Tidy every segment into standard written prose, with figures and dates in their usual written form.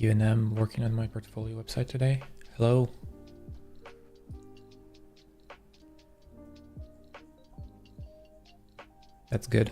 UNM working on my portfolio website today. Hello. That's good.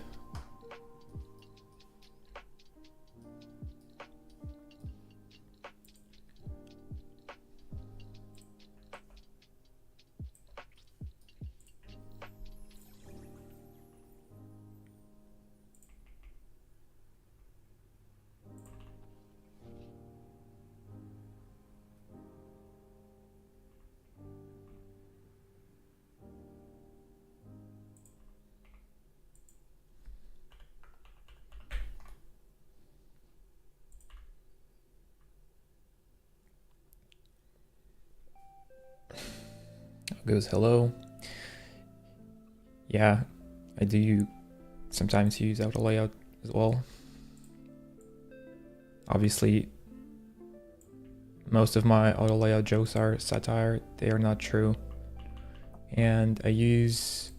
Goes hello. Yeah, I do sometimes use auto layout as well. Obviously, most of my auto layout jokes are satire, they are not true. And I use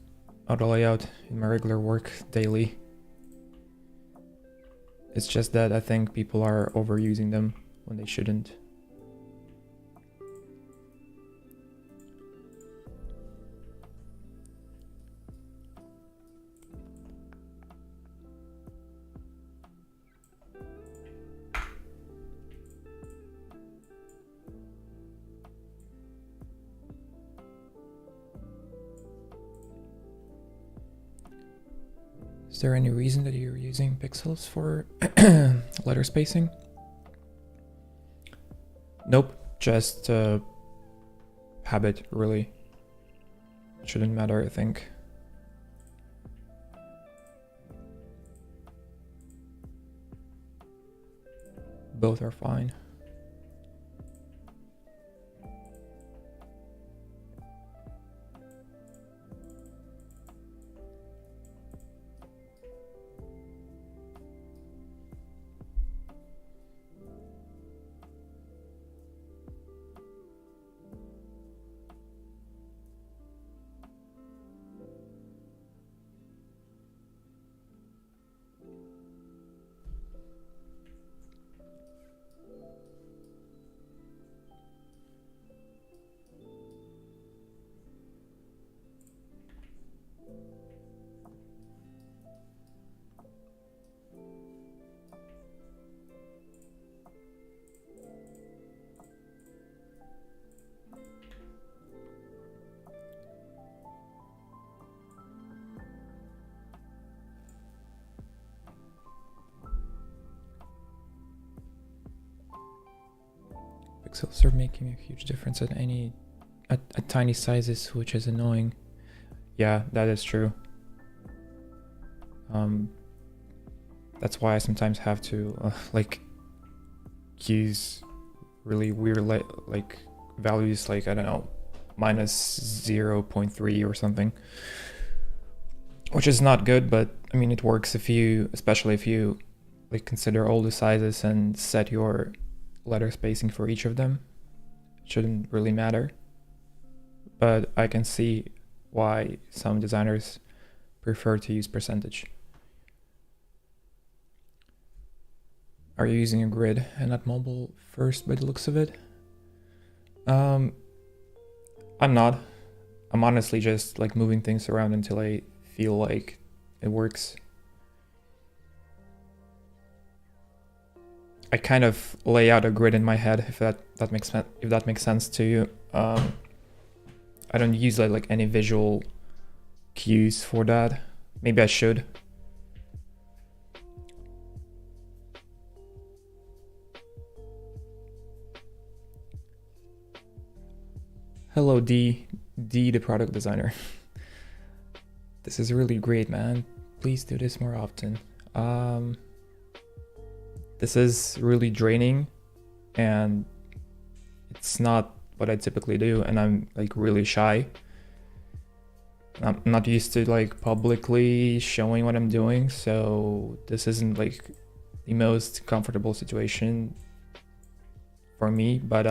auto layout in my regular work daily. It's just that I think people are overusing them when they shouldn't. Is there any reason that you're using pixels for letter spacing? Nope, just habit, really. It shouldn't matter, I think. Both are fine. Pixels are making a huge difference at tiny sizes, which is annoying. Yeah, that is true. That's why I sometimes have to like use really weird like values, like I don't know, minus 0.3 or something, which is not good, but I mean it works especially if you like consider all the sizes and set your letter spacing for each of them. It shouldn't really matter, but I can see why some designers prefer to use percentage. Are you using a grid and not mobile first by the looks of it? I'm not. I'm honestly just like moving things around until I feel like it works. I kind of lay out a grid in my head, if that makes sense to you. I don't use like any visual cues for that. Maybe I should. Hello D, the product designer. This is really great, man. Please do this more often. This is really draining and it's not what I typically do, and I'm like really shy. I'm not used to like publicly showing what I'm doing, so this isn't like the most comfortable situation for me, but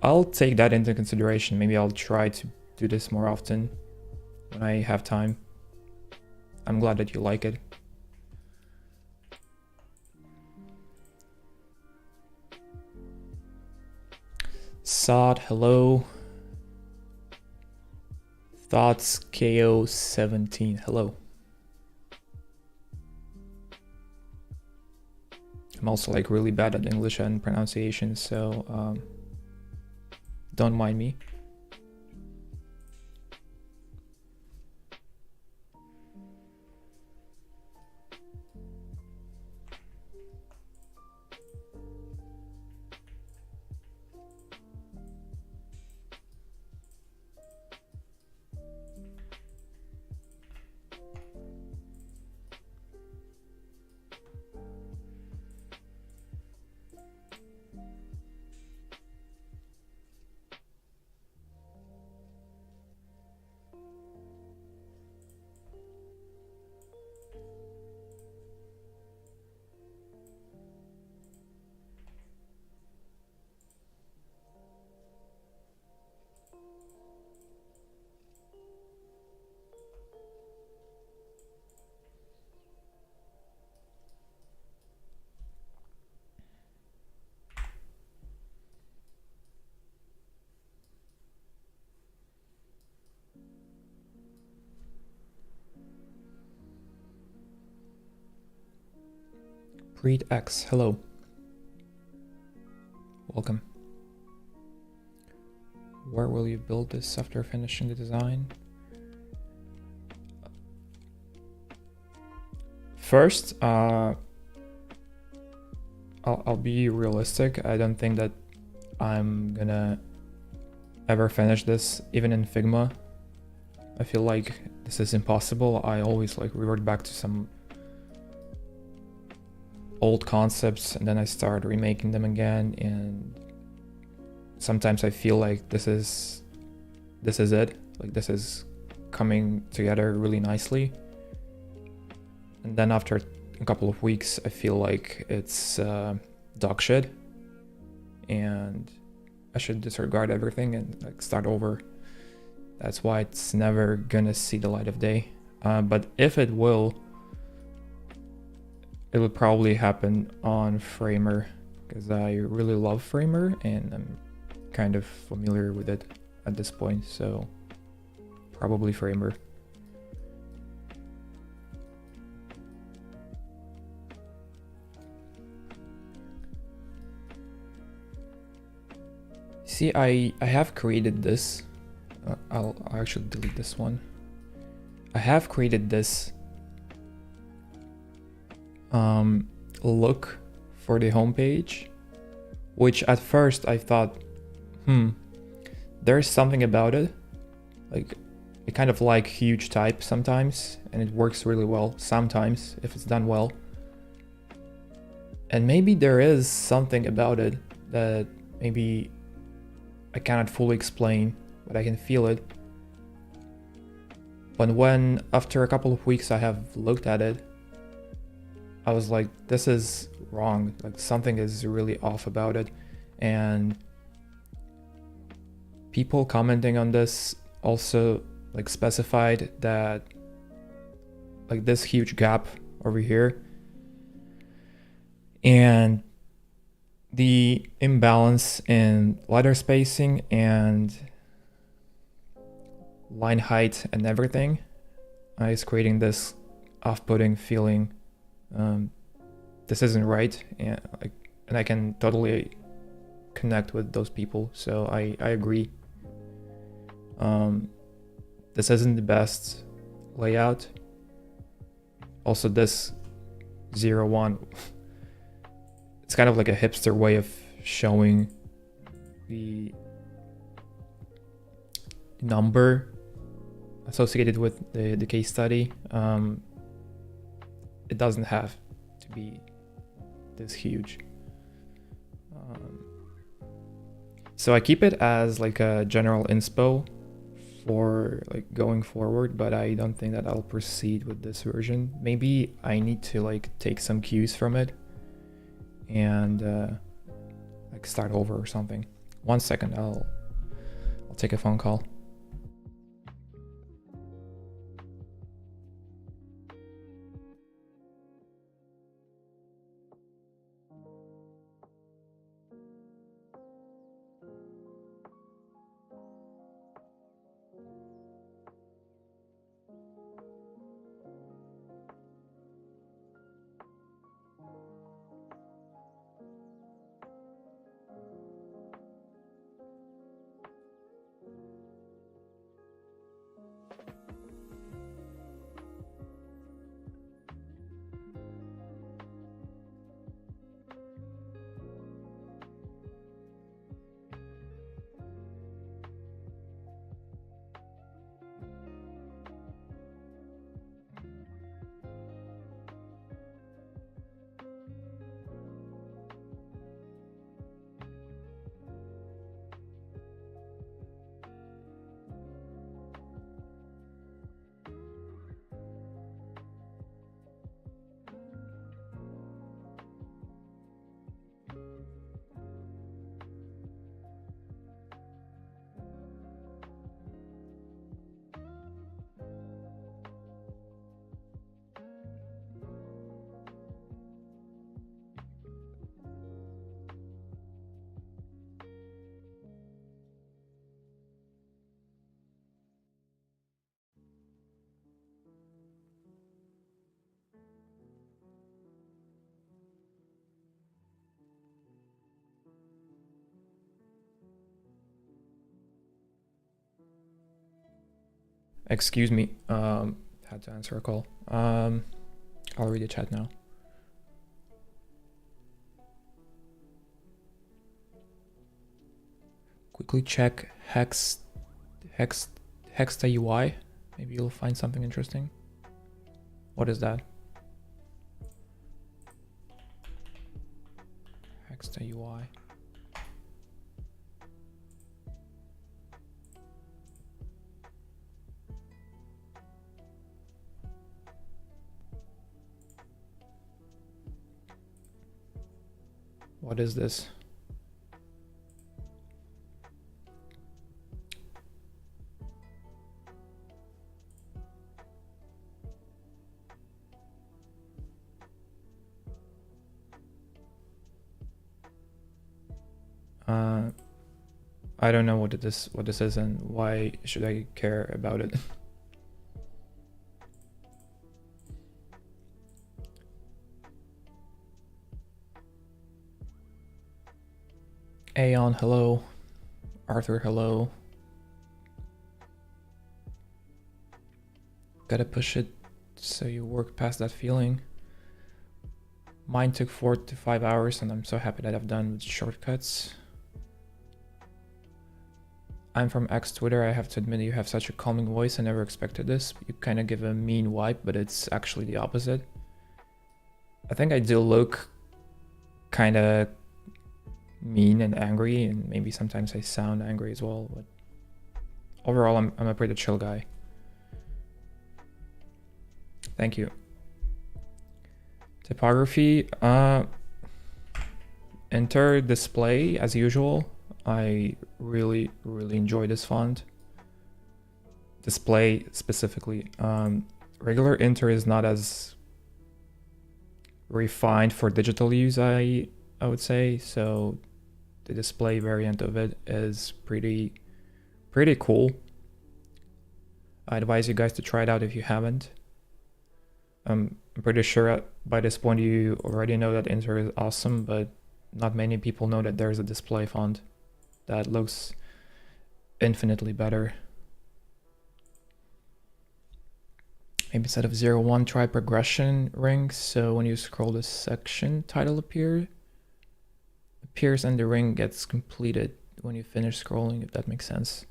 I'll take that into consideration. Maybe I'll try to do this more often when I have time. I'm glad that you like it. Sod, hello. Thoughts KO17, hello. I'm also like really bad at English and pronunciation, so don't mind me. Breed X, hello. Welcome. Where will you build this after finishing the design? First, I'll be realistic. I don't think that I'm gonna ever finish this, even in Figma. I feel like this is impossible. I always like revert back to some old concepts and then I start remaking them again, and sometimes I feel like this is it, like this is coming together really nicely, and then after a couple of weeks I feel like it's dog shit and I should disregard everything and like start over. That's why it's never gonna see the light of day, but if it will, it would probably happen on Framer, because I really love Framer and I'm kind of familiar with it at this point, so probably Framer. See, I have created this. I'll actually delete this one. I have created this look for the homepage, which at first I thought, there's something about it, like it kind of like huge type sometimes, and it works really well sometimes if it's done well, and maybe there is something about it that maybe I cannot fully explain, but I can feel it. But when after a couple of weeks I have looked at it, I was like, this is wrong, like something is really off about it. And people commenting on this also like specified that like this huge gap over here and the imbalance in letter spacing and line height and everything is creating this off-putting feeling. This isn't right, and I can totally connect with those people, so I agree. This isn't the best layout. Also, this 01, it's kind of like a hipster way of showing the number associated with the case study. It doesn't have to be this huge. So I keep it as like a general inspo for like going forward, but I don't think that I'll proceed with this version. Maybe I need to like take some cues from it and like start over or something. 1 second, I'll take a phone call. Excuse me. Had to answer a call. I'll read the chat now. Quickly check Hexa UI. Maybe you'll find something interesting. What is that? Hexa UI. What is this? I don't know what this is and why should I care about it. Aeon, hello. Arthur, hello. Gotta push it so you work past that feeling. Mine took 4 to 5 hours and I'm so happy that I've done with shortcuts. I'm from X Twitter. I have to admit you have such a calming voice. I never expected this. You kind of give a mean vibe, but it's actually the opposite. I think I do look kind of mean and angry, and maybe sometimes I sound angry as well, but overall I'm a pretty chill guy. Thank you. Typography, enter display as usual. I really enjoy this font. Display specifically. Regular enter is not as refined for digital use, I would say, so the display variant of it is pretty cool. I advise you guys to try it out if you haven't. I'm pretty sure by this point you already know that enter is awesome, but not many people know that there's a display font that looks infinitely better. Maybe instead of 0, 1, try progression rings. So when you scroll, the section title appears and the ring gets completed when you finish scrolling, if that makes sense.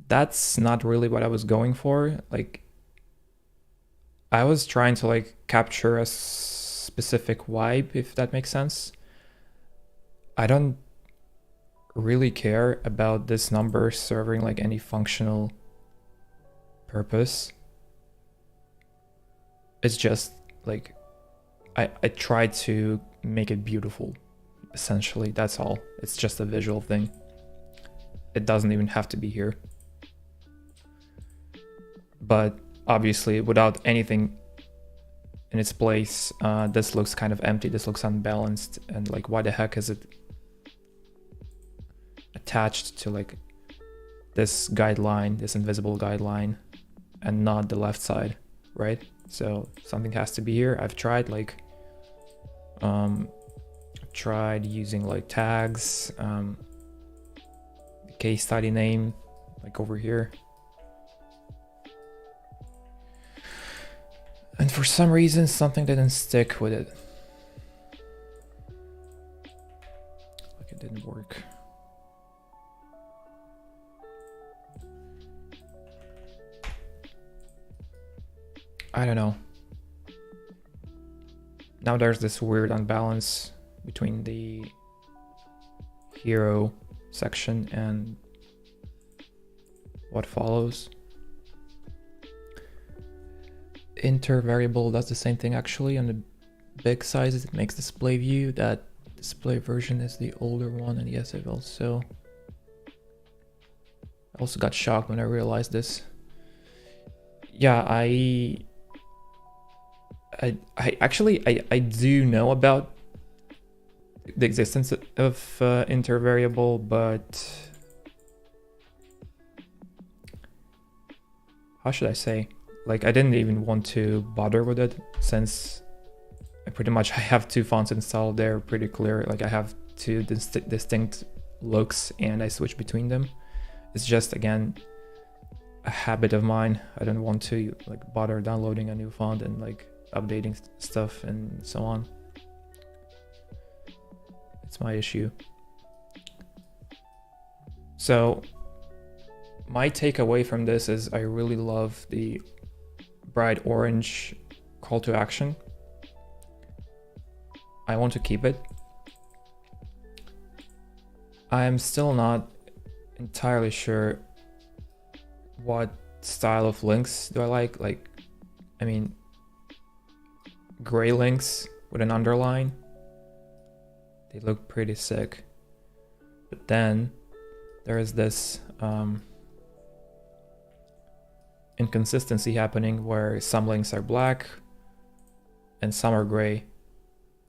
That's not really what I was going for. Like, I was trying to like capture a specific vibe, if that makes sense. I don't really care about this number serving like any functional purpose. It's just like I tried to make it beautiful, essentially. That's all. It's just a visual thing. It doesn't even have to be here. But obviously without anything in its place, this looks kind of empty. This looks unbalanced, and like, why the heck is it attached to like this guideline, this invisible guideline, and not the left side, right? So something has to be here. I've tried like using like tags, the case study name like over here, and for some reason something didn't stick with it. Like, it didn't work. I don't know. Now there's this weird unbalance between the hero section and what follows. Inter variable does the same thing actually. On the big sizes it makes display view. That display version is the older one, and yes, I've also got shocked when I realized this. Yeah, I do know about the existence of intervariable, but how should I say? Like, I didn't even want to bother with it, since I have two fonts installed. They're pretty clear. Like, I have two distinct looks and I switch between them. It's just, again, a habit of mine. I don't want to like bother downloading a new font and like updating stuff and so on. It's my issue. So my takeaway from this is I really love the bright orange call to action. I want to keep it. I am still not entirely sure what style of links do I like. Like, I mean, gray links with an underline, they look pretty sick. But then there is this inconsistency happening where some links are black and some are gray,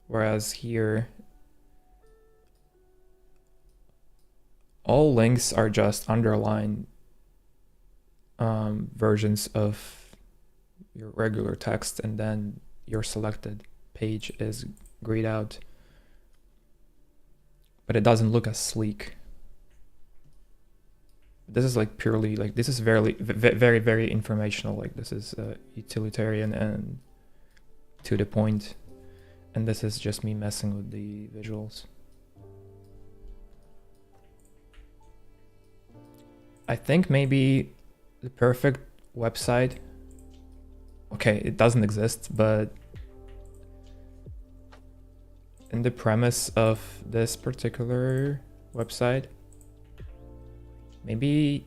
whereas here all links are just underlined versions of your regular text, and then your selected page is grayed out, but it doesn't look as sleek. This is like purely like, this is very informational. Like, this is utilitarian and to the point, and this is just me messing with the visuals. I think maybe the perfect website, okay, it doesn't exist, but in the premise of this particular website, maybe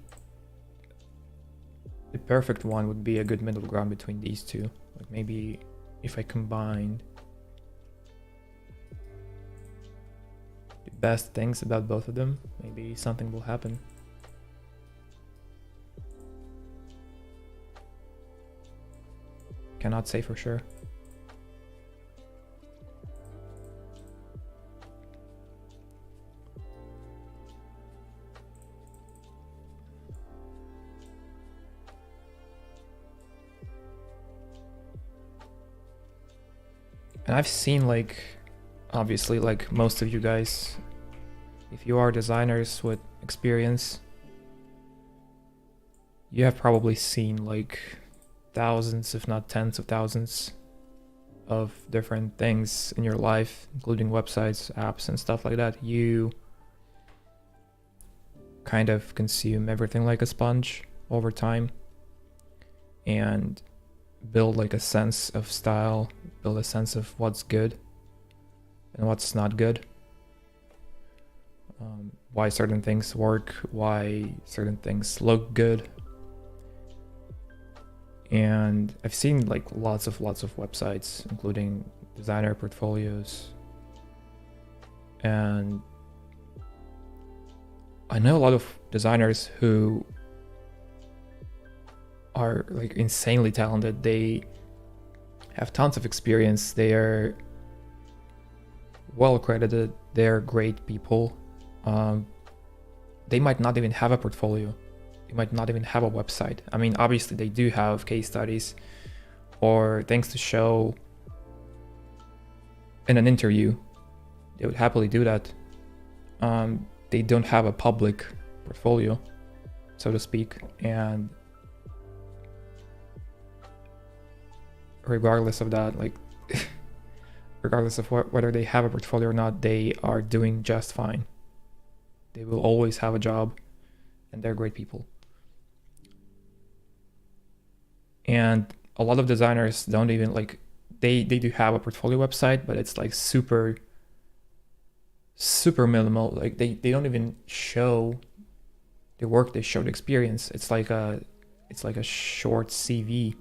the perfect one would be a good middle ground between these two. Like, maybe if I combined the best things about both of them, maybe something will happen. Cannot say for sure. And I've seen, like, obviously, like most of you guys, if you are designers with experience, you have probably seen like thousands, if not tens of thousands of different things in your life, including websites, apps, and stuff like that. You kind of consume everything like a sponge over time and build like a sense of style, build a sense of what's good and what's not good, why certain things work, why certain things look good. And I've seen like lots of websites, including designer portfolios, and I know a lot of designers who are like insanely talented. They have tons of experience, they are well accredited, they're great people. They might not even have a portfolio, they might not even have a website. I mean, obviously they do have case studies or things to show in an interview. They would happily do that. They don't have a public portfolio, so to speak, and regardless of that, like regardless of whether they have a portfolio or not, they are doing just fine. They will always have a job, and they're great people. And a lot of designers don't even like, they do have a portfolio website, but it's like super minimal. Like they don't even show the work, they show the experience. It's like a short CV.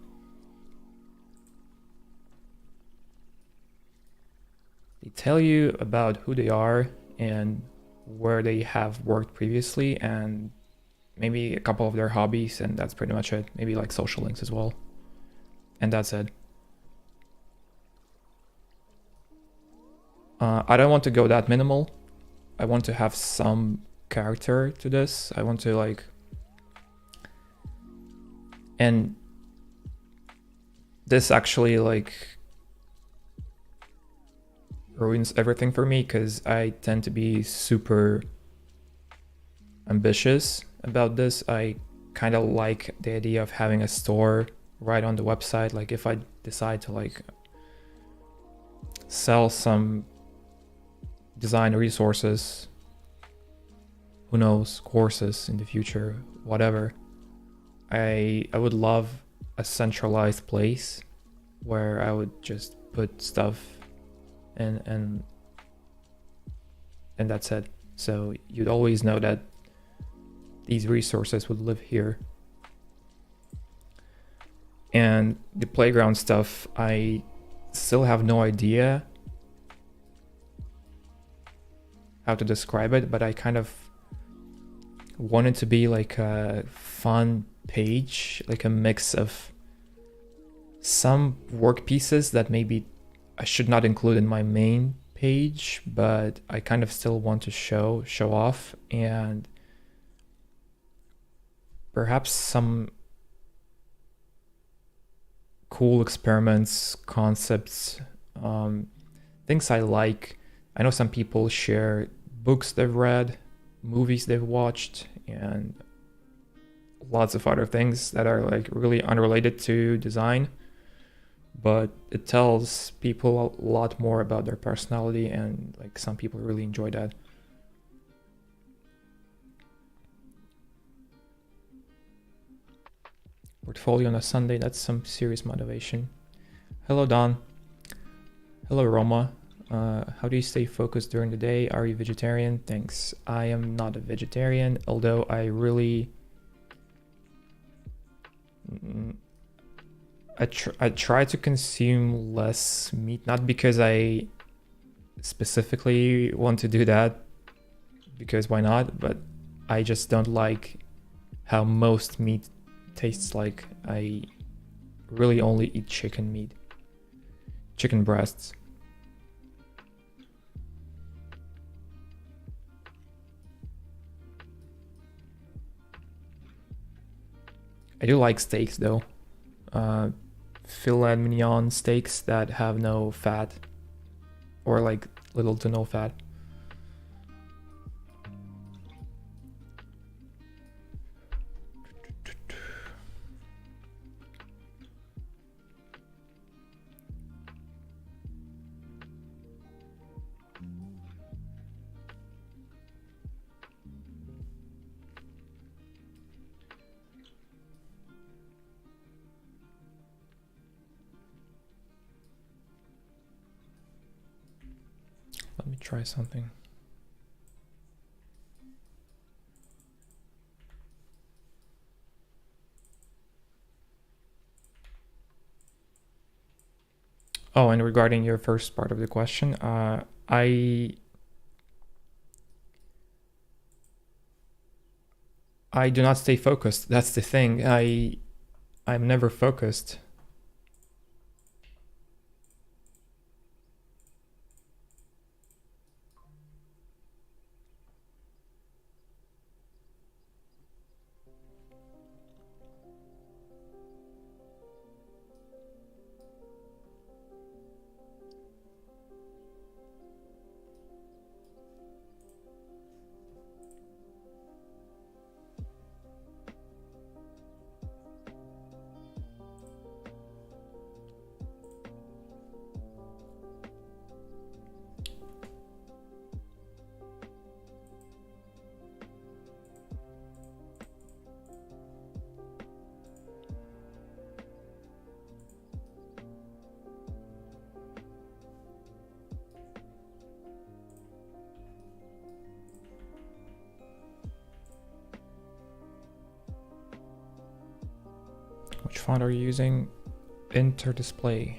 They tell you about who they are and where they have worked previously, and maybe a couple of their hobbies, and that's pretty much it. Maybe like social links as well, and that's it. I don't want to go that minimal. I want to have some character to this. I want to like, and this actually like ruins everything for me, because I tend to be super ambitious about this. I kind of like the idea of having a store right on the website. Like if I decide to like sell some design resources, who knows, courses in the future, whatever, I would love a centralized place where I would just put stuff and that's it. So you'd always know that these resources would live here. And the playground stuff, I still have no idea how to describe it, but I kind of want it to be like a fun page, like a mix of some work pieces that maybe I should not include in my main page, but I kind of still want to show off, and perhaps some cool experiments, concepts, things I like. I know some people share books they've read, movies they've watched, and lots of other things that are like really unrelated to design, but it tells people a lot more about their personality, and like some people really enjoy that. Portfolio on a Sunday, that's some serious motivation. Hello, Don. Hello, Roma. How do you stay focused during the day? Are you vegetarian? Thanks. I am not a vegetarian, although I really... I try to consume less meat, not because I specifically want to do that, because why not, but I just don't like how most meat tastes like. I really only eat chicken meat, chicken breasts. I do like steaks though. Filet mignon steaks that have no fat, or like little to no fat. Let me try something. Oh, and regarding your first part of the question, I do not stay focused. That's the thing. I'm never focused. Which font are you using? Enter display.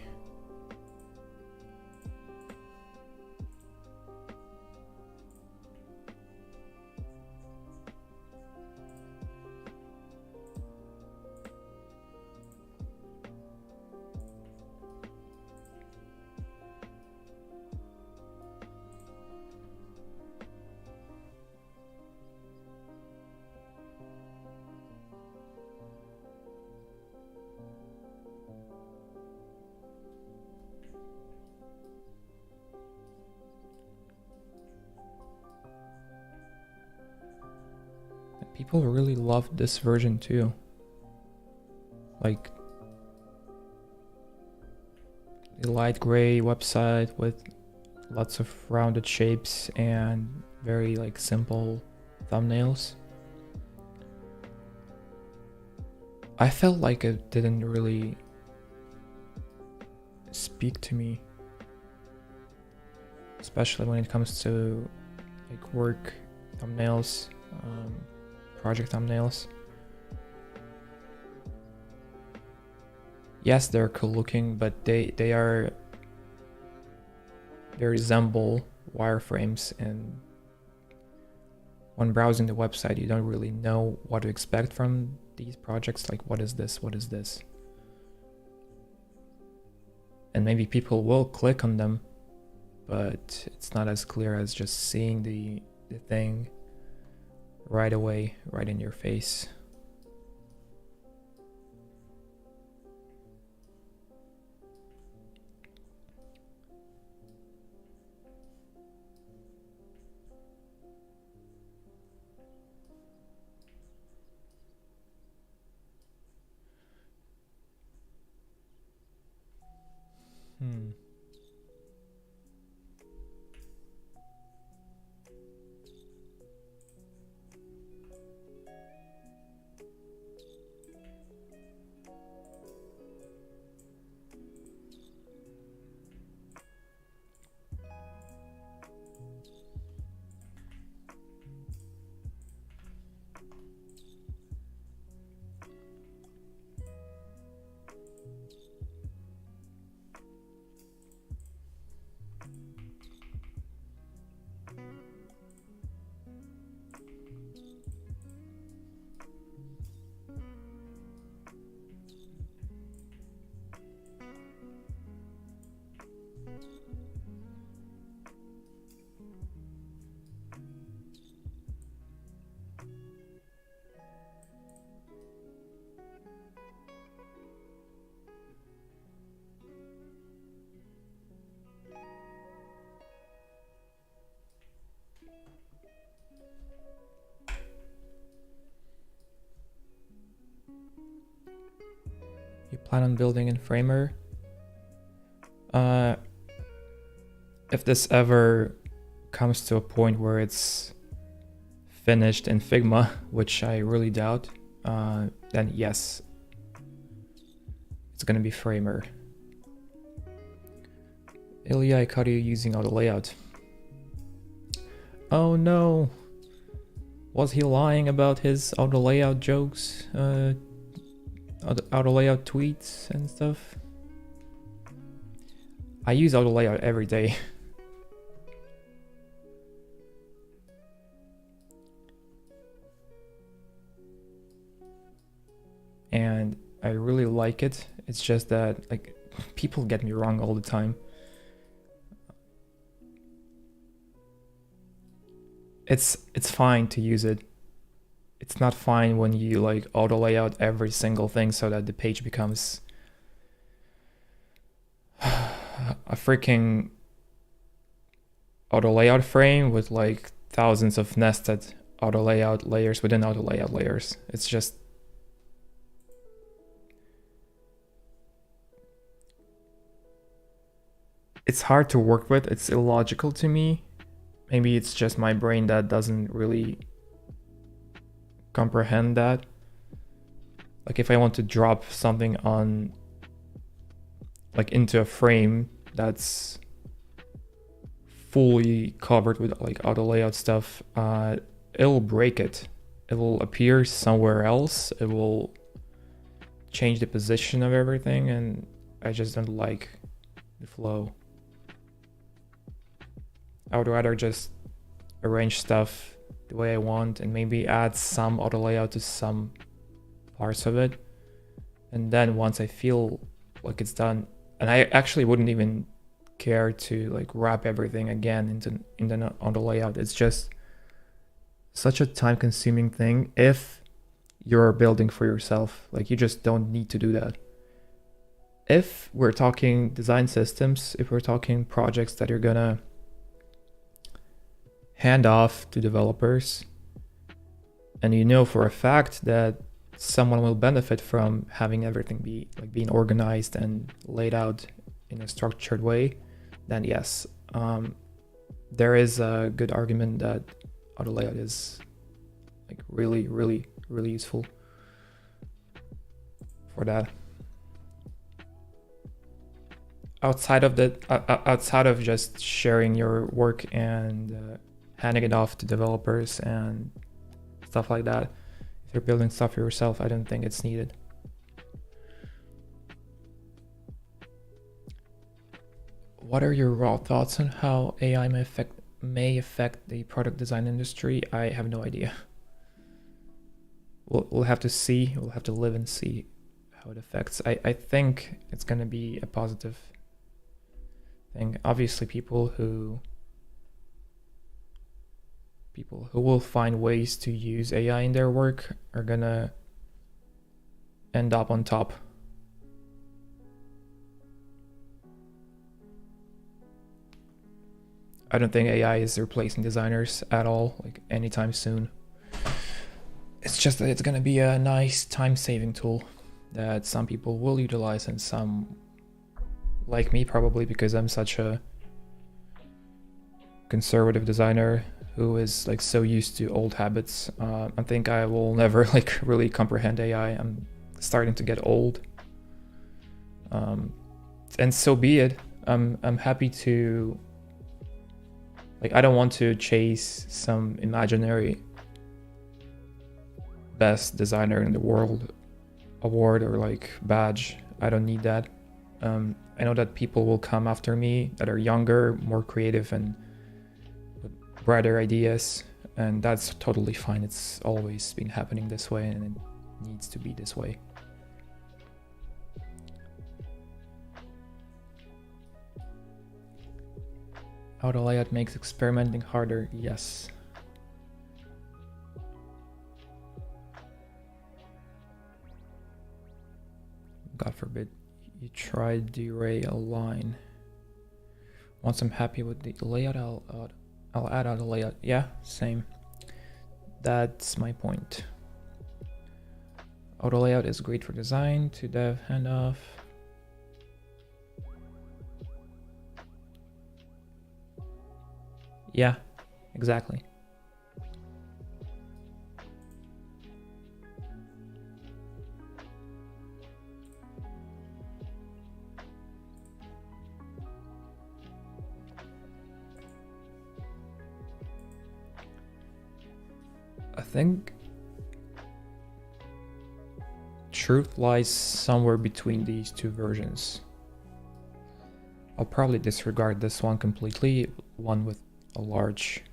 People really love this version too. Like the light gray website with lots of rounded shapes and very like simple thumbnails. I felt like it didn't really speak to me, especially when it comes to like work thumbnails, project thumbnails. Yes, they're cool looking, but they resemble wireframes, and when browsing the website you don't really know what to expect from these projects. Like, what is this, what is this? And maybe people will click on them, but it's not as clear as just seeing the thing right away, right in your face. You plan on building in Framer? If this ever comes to a point where it's finished in Figma, which I really doubt, then yes, it's gonna be Framer. Ilya, I caught you using auto layout. Oh no! Was he lying about his auto layout jokes? Auto layout tweets and stuff? I use auto layout every day. And I really like it. It's just that like people get me wrong all the time. It's fine to use it. It's not fine when you like auto layout every single thing so that the page becomes a freaking auto layout frame with like thousands of nested auto layout layers within auto layout layers. It's just it's hard to work with. It's illogical to me. Maybe it's just my brain that doesn't really comprehend that. Like if I want to drop something on like into a frame that's fully covered with like auto layout stuff, it'll break it. It will appear somewhere else. It will change the position of everything, and I just don't like the flow. I would rather just arrange stuff the way I want and maybe add some auto layout to some parts of it. And then once I feel like it's done, and I actually wouldn't even care to like wrap everything again into the auto layout. It's just such a time consuming thing if you're building for yourself. Like you just don't need to do that. If we're talking design systems, if we're talking projects that you're gonna hand off to developers, and you know for a fact that someone will benefit from having everything be like being organized and laid out in a structured way, then yes, there is a good argument that auto layout is like really, really, really useful for that. Outside of just sharing your work and handing it off to developers and stuff like that, if you're building stuff for yourself, I don't think it's needed. What are your raw thoughts on how AI may affect the product design industry? I have no idea. We'll have to see. We'll have to live and see how it affects. I think it's going to be a positive thing. Obviously, people who will find ways to use AI in their work are gonna end up on top. I don't think AI is replacing designers at all, like anytime soon. It's just that it's gonna be a nice time-saving tool that some people will utilize, and some, like me, probably because I'm such a conservative designer who is like so used to old habits. I think I will never like really comprehend AI. I'm starting to get old, and so be it. I'm happy to, like, I don't want to chase some imaginary best designer in the world award or like badge. I don't need that. I know that people will come after me that are younger, more creative, and brighter ideas, and that's totally fine. It's always been happening this way, and it needs to be this way. Auto layout makes experimenting harder. Yes. God forbid you try derail line. Once I'm happy with the layout, I'll add auto layout. Yeah, same. That's my point. Auto layout is great for design, to dev handoff. Yeah, exactly. I think truth lies somewhere between these two versions. I'll probably disregard this one completely, one with a large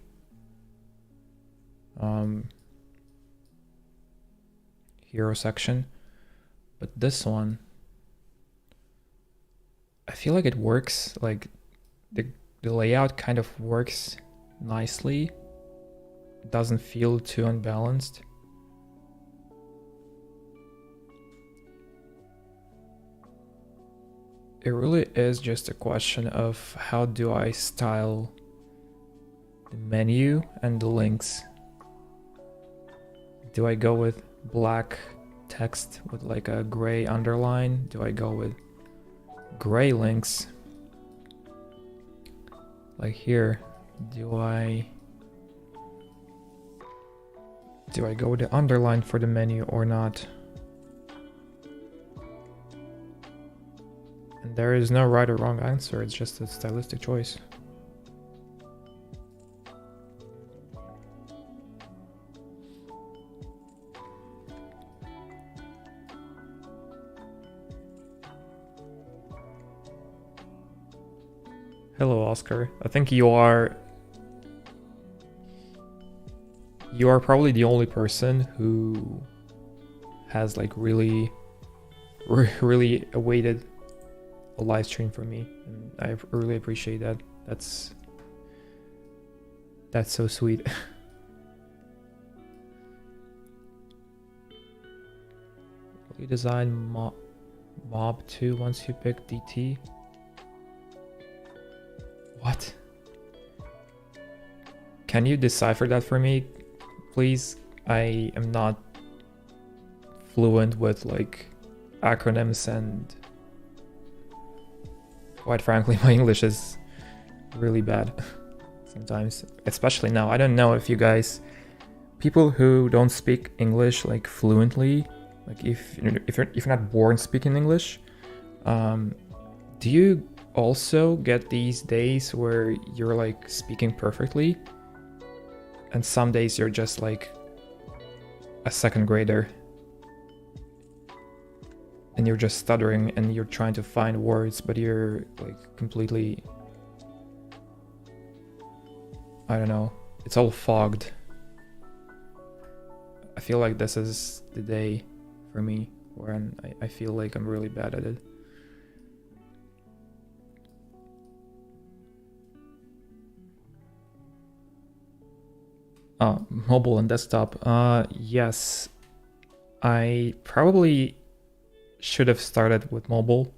hero section, but this one, I feel like it works. Like the layout kind of works nicely. It doesn't feel too unbalanced. It really is just a question of how do I style the menu and the links. Do I go with black text with like a gray underline? Do I go with gray links? Like here, do I go with the underline for the menu or not? And there is no right or wrong answer, it's just a stylistic choice. Hello, Oscar. I think you are probably the only person who has like really awaited a live stream for me, and I really appreciate that. That's so sweet. Will you design mob 2 once you pick DT? What? Can you decipher that for me, please? I am not fluent with like acronyms, and quite frankly my English is really bad sometimes, especially now. I don't know if you guys, people who don't speak English like fluently, like if you're not born speaking English, do you also get these days where you're like speaking perfectly and some days you're just like a second grader and you're just stuttering and you're trying to find words, but you're like completely, I don't know, it's all fogged. I feel like this is the day for me where I feel like I'm really bad at it. Mobile and desktop. Yes, I probably should have started with mobile,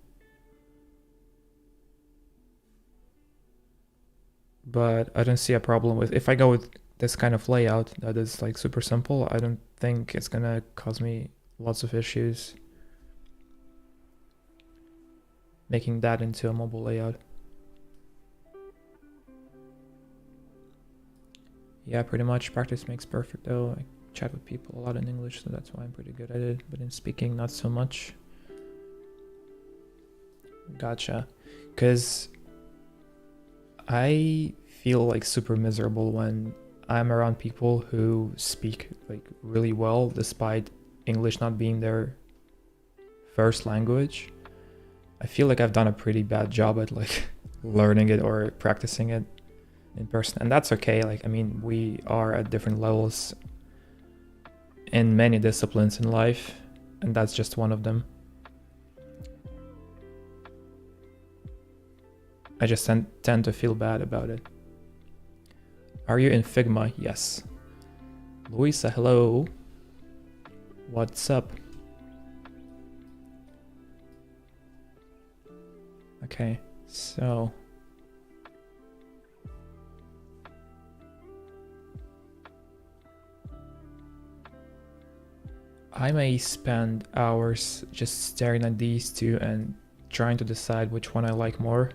but I don't see a problem with, if I go with this kind of layout that is like super simple, I don't think it's gonna cause me lots of issues making that into a mobile layout. Yeah, pretty much. Practice makes perfect though. I chat with people a lot in English, so that's why I'm pretty good at it, but in speaking, not so much. Gotcha. Because I feel like super miserable when I'm around people who speak like really well despite English not being their first language. I feel like I've done a pretty bad job at like learning it or practicing it in person, and that's okay. Like, I mean, we are at different levels in many disciplines in life, and that's just one of them. I just tend to feel bad about it. Are you in Figma? Yes. Luisa, hello. What's up? Okay, so I may spend hours just staring at these two and trying to decide which one I like more.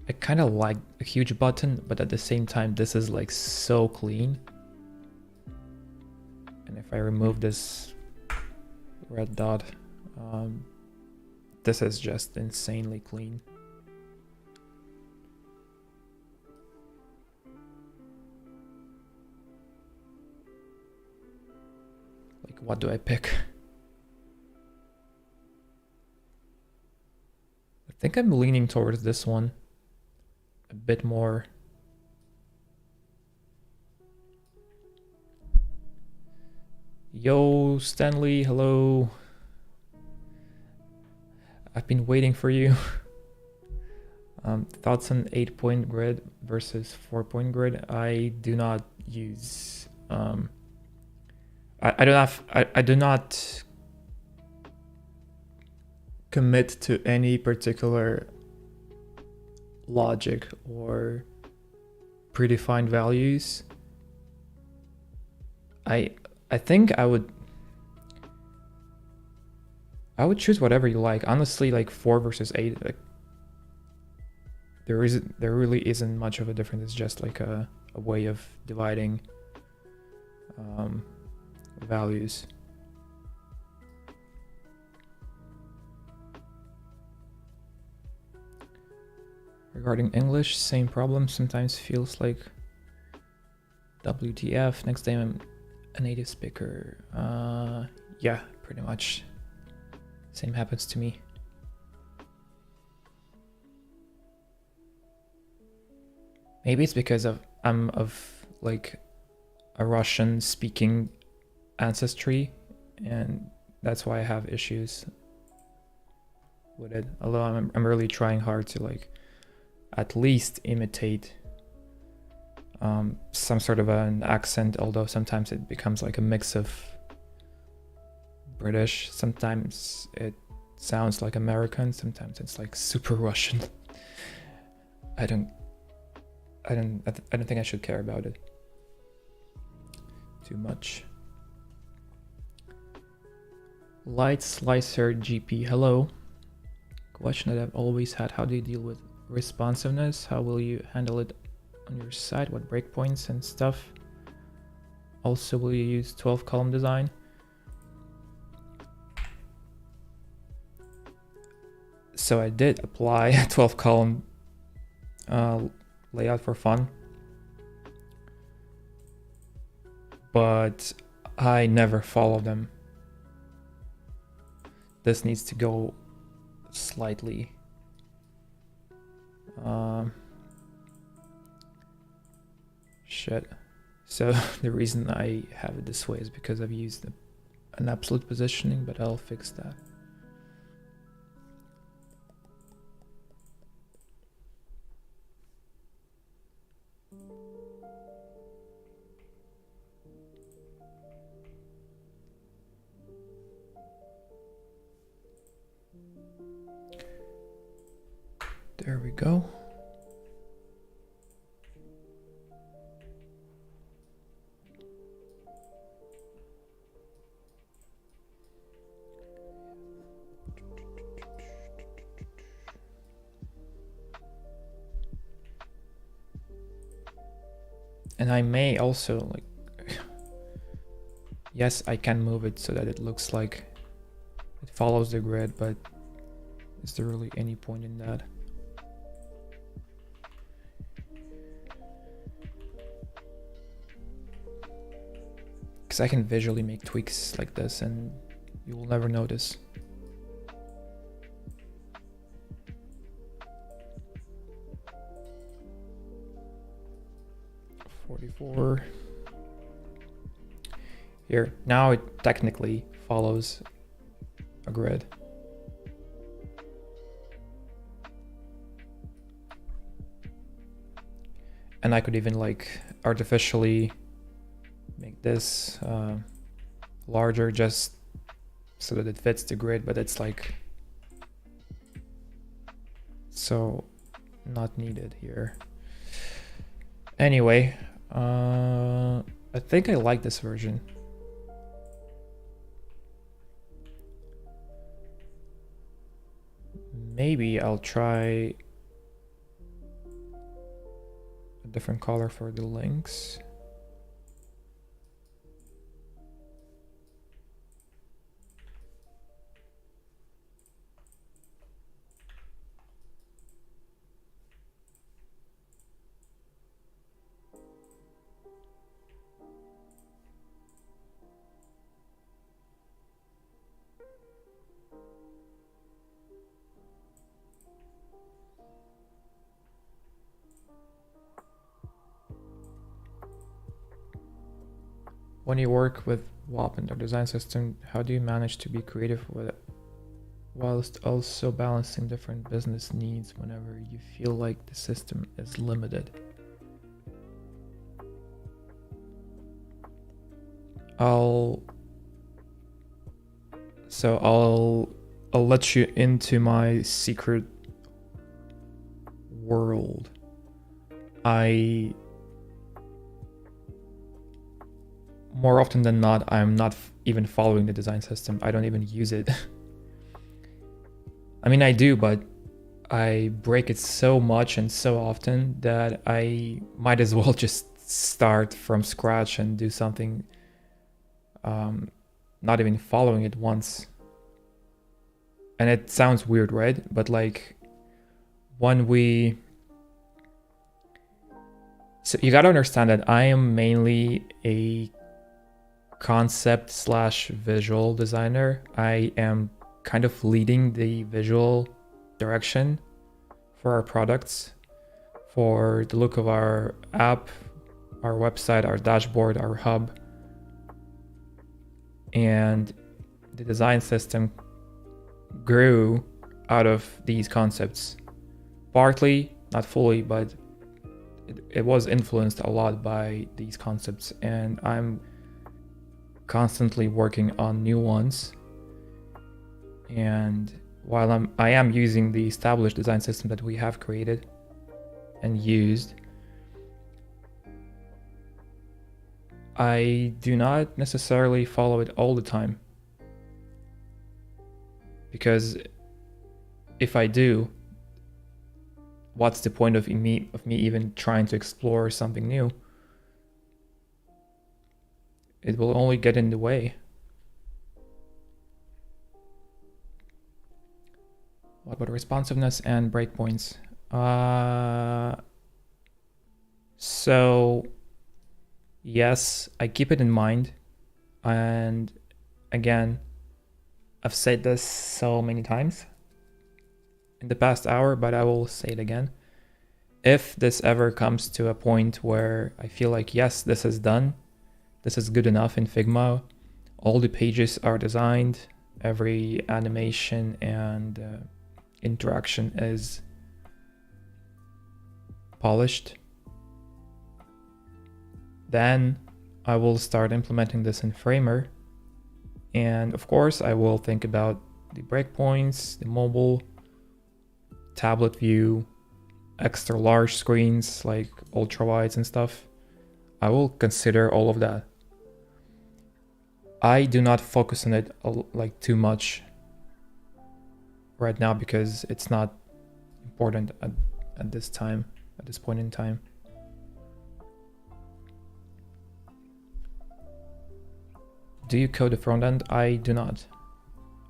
I kind of like a huge button, but at the same time, this is like so clean. And if I remove this red dot, this is just insanely clean. Like, what do I pick? I think I'm leaning towards this one a bit more. Yo, Stanley, hello. I've been waiting for you. Thoughts on 8-point grid versus 4-point grid? I do not use. I don't have. I do not commit to any particular logic or predefined values. I think I would choose whatever you like. Honestly, like 4 versus 8, like there really isn't much of a difference. It's just like a way of dividing values. Regarding English, same problem. Sometimes feels like WTF. Next time I'm a native speaker. Yeah, pretty much. Same happens to me. Maybe it's because I'm of like a Russian speaking ancestry, and that's why I have issues with it. Although I'm really trying hard to like at least imitate some sort of an accent, although sometimes it becomes like a mix of British, sometimes it sounds like American, sometimes it's like super Russian. I don't I don't think I should care about it too much. Light Slicer GP, hello. Question that I've always had: how do you deal with responsiveness? How will you handle it on your site? What breakpoints and stuff? Also, will you use 12 column design? So I did apply a 12 column layout for fun, but I never follow them. This needs to go slightly shit. So the reason I have it this way is because I've used an absolute positioning, but I'll fix that. There we go. And I may also, like, yes, I can move it so that it looks like it follows the grid, but is there really any point in that? Because I can visually make tweaks like this and you will never notice. Here, now it technically follows a grid. And I could even like artificially make this larger just so that it fits the grid, but it's like so not needed here. Anyway, I think I like this version. Maybe I'll try a different color for the links. When you work with WAP and their design system, how do you manage to be creative with it whilst also balancing different business needs whenever you feel like the system is limited? I'll let you into my secret world. More often than not, I'm not even following the design system. I don't even use it. I mean, I do, but I break it so much and so often that I might as well just start from scratch and do something, not even following it once. And it sounds weird, right? But like so you gotta understand that I am mainly a concept / visual designer. I am kind of leading the visual direction for our products, for the look of our app, our website, our dashboard, our hub. And the design system grew out of these concepts. Partly, not fully, but it was influenced a lot by these concepts, and I'm constantly working on new ones. And while I am using the established design system that we have created and used, I do not necessarily follow it all the time, because if I do, what's the point of me even trying to explore something new? It will only get in the way. What about responsiveness and breakpoints? So yes, I keep it in mind. And again, I've said this so many times in the past hour, but I will say it again. If this ever comes to a point where I feel like, yes, this is done, this is good enough in Figma, all the pages are designed, every animation and interaction is polished, then I will start implementing this in Framer. And of course, I will think about the breakpoints, the mobile, tablet view, extra large screens like ultra wides and stuff. I will consider all of that. I do not focus on it like too much right now because it's not important at this time, at this point in time. Do you code the front end? I do not.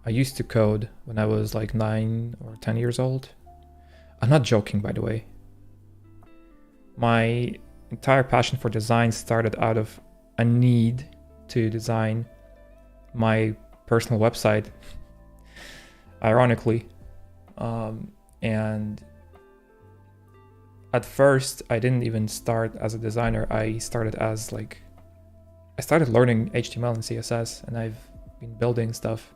I used to code when I was like 9 or 10 years old. I'm not joking, by the way. My entire passion for design started out of a need to design my personal website, ironically. And at first, I didn't even start as a designer. I started learning HTML and CSS, and I've been building stuff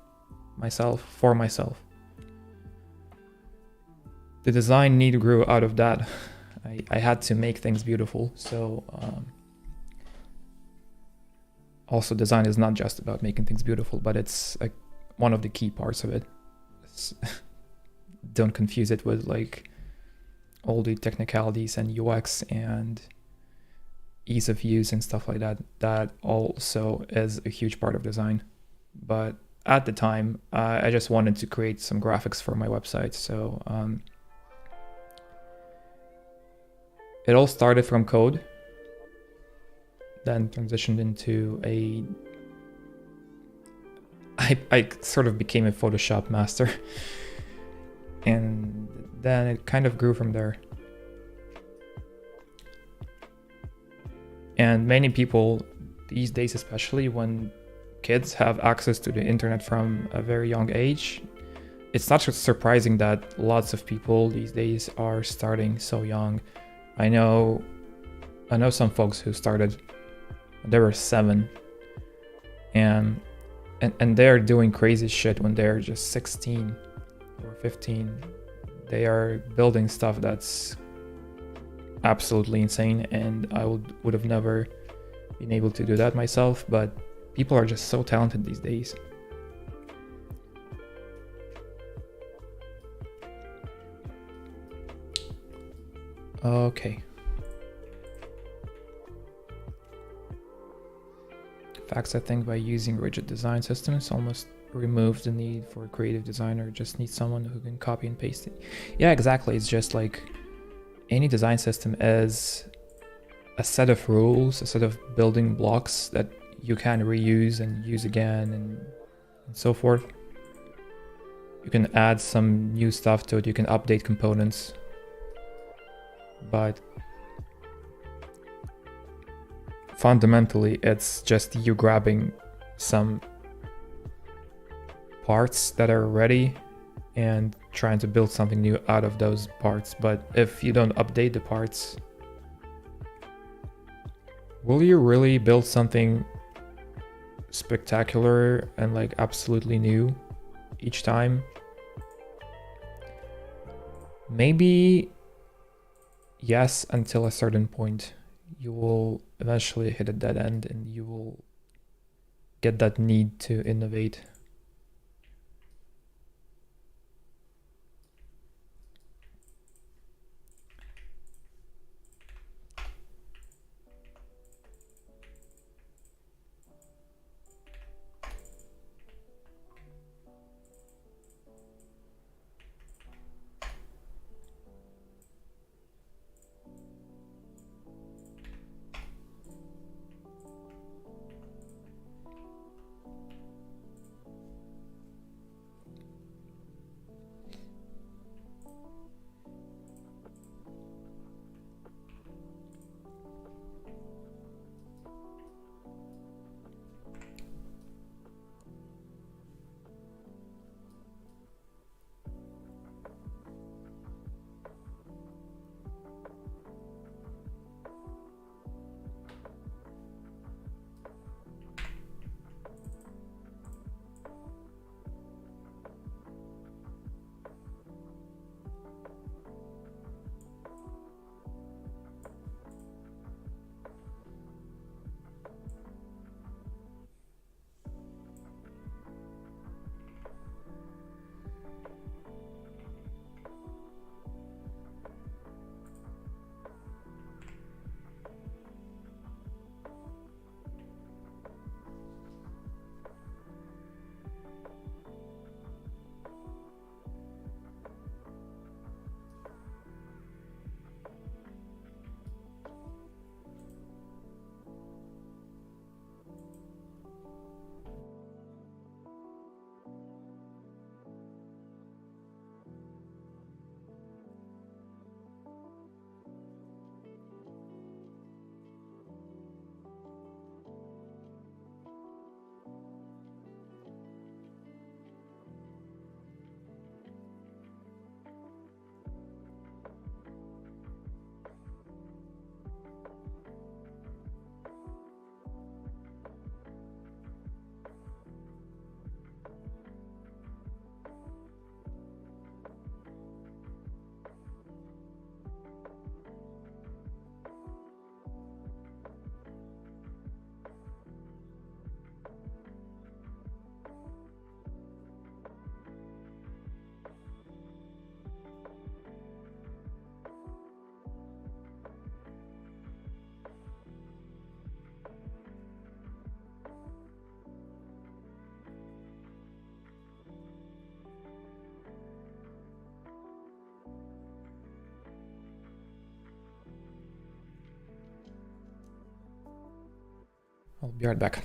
myself for myself. The design need grew out of that. I had to make things beautiful. So also design is not just about making things beautiful, but it's like one of the key parts of it. Don't confuse it with like all the technicalities and UX and ease of use and stuff like that. That also is a huge part of design. But at the time, I just wanted to create some graphics for my website. So it all started from code, then transitioned into I sort of became a Photoshop master. And then it kind of grew from there. And many people these days, especially when kids have access to the internet from a very young age, it's not surprising that lots of people these days are starting so young. I know some folks who started when they were 7 and they're doing crazy shit when they're just 16 or 15. They are building stuff that's absolutely insane, and I would have never been able to do that myself, but people are just so talented these days. Okay. Facts, I think by using rigid design systems almost removes the need for a creative designer. Just need someone who can copy and paste it. Yeah, exactly. It's just like any design system is a set of rules, a set of building blocks that you can reuse and use again and so forth. You can add some new stuff to it, you can update components, but fundamentally it's just you grabbing some parts that are ready and trying to build something new out of those parts. But if you don't update the parts, will you really build something spectacular and like absolutely new each time? Maybe yes, until a certain point. You will eventually hit a dead end and you will get that need to innovate. I'll be right back.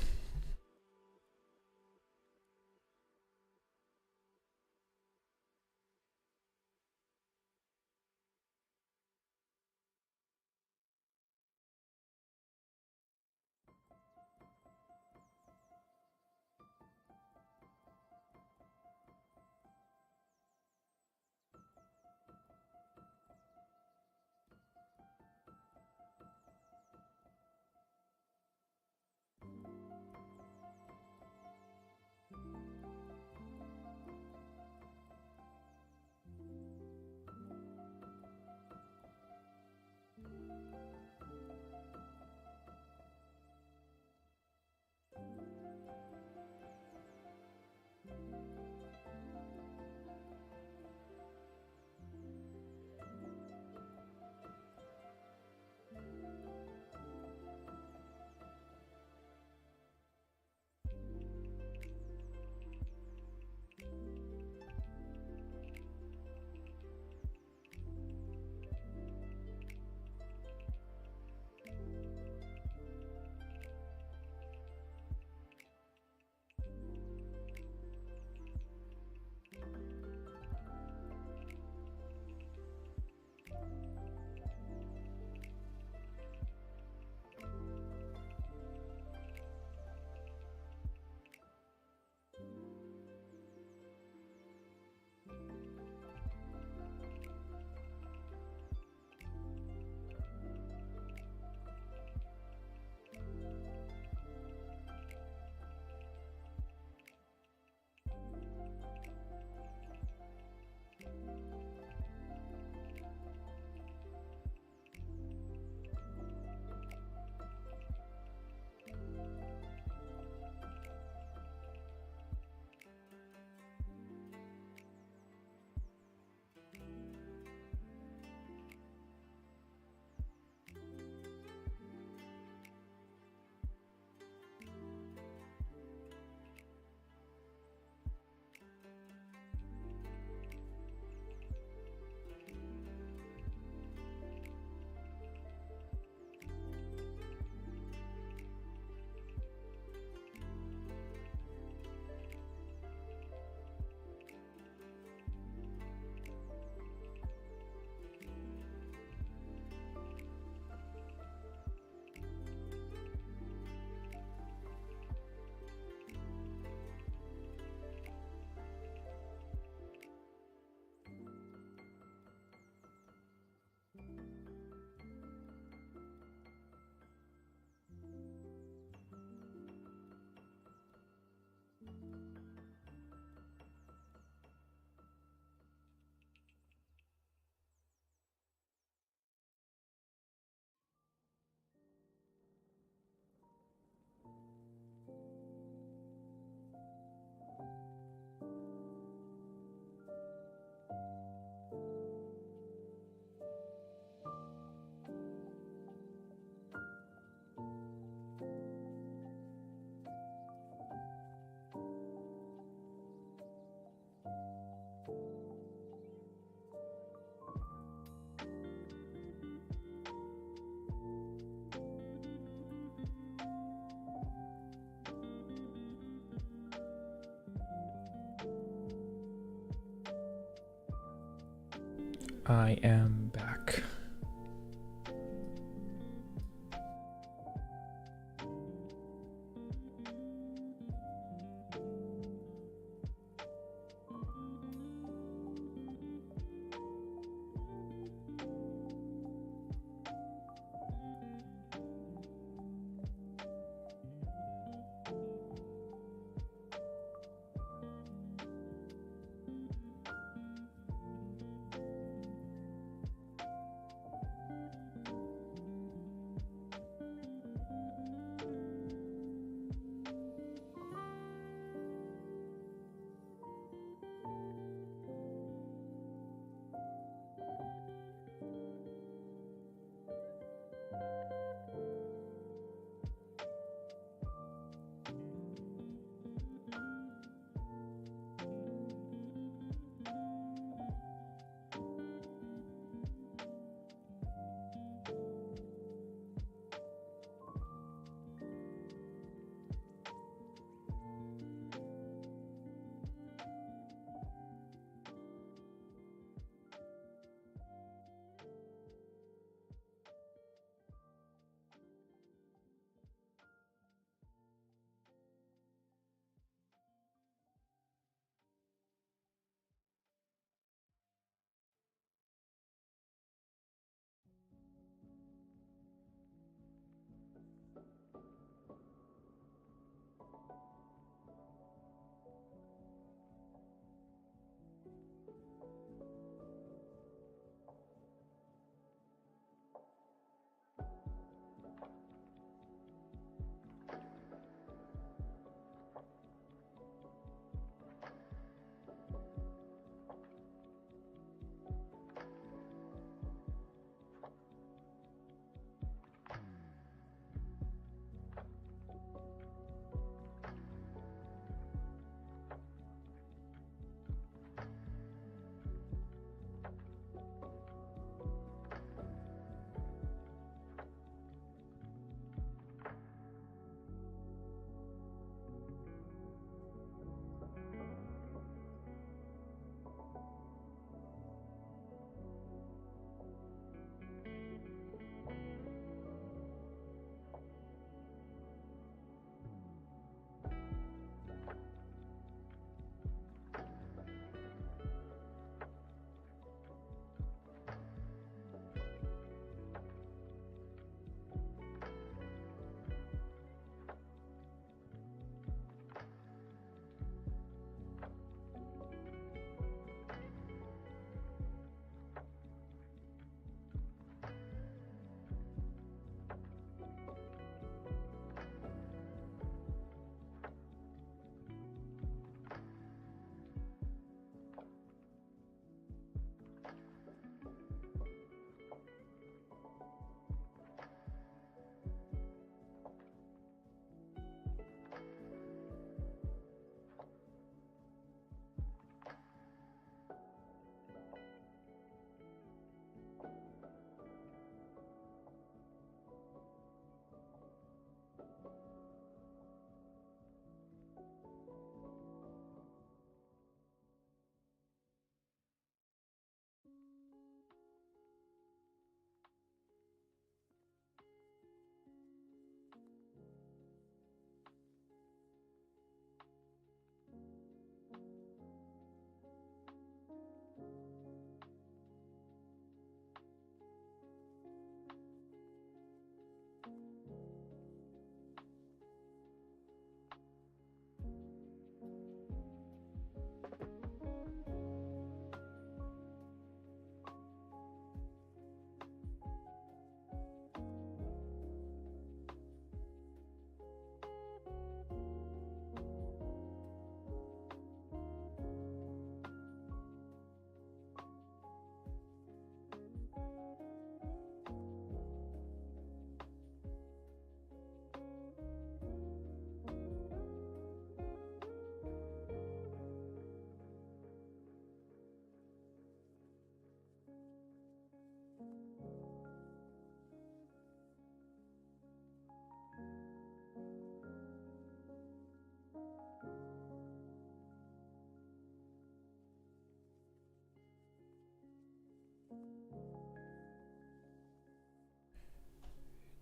I am back.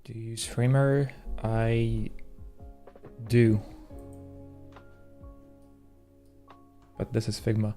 Do you use Framer? I do. But this is Figma.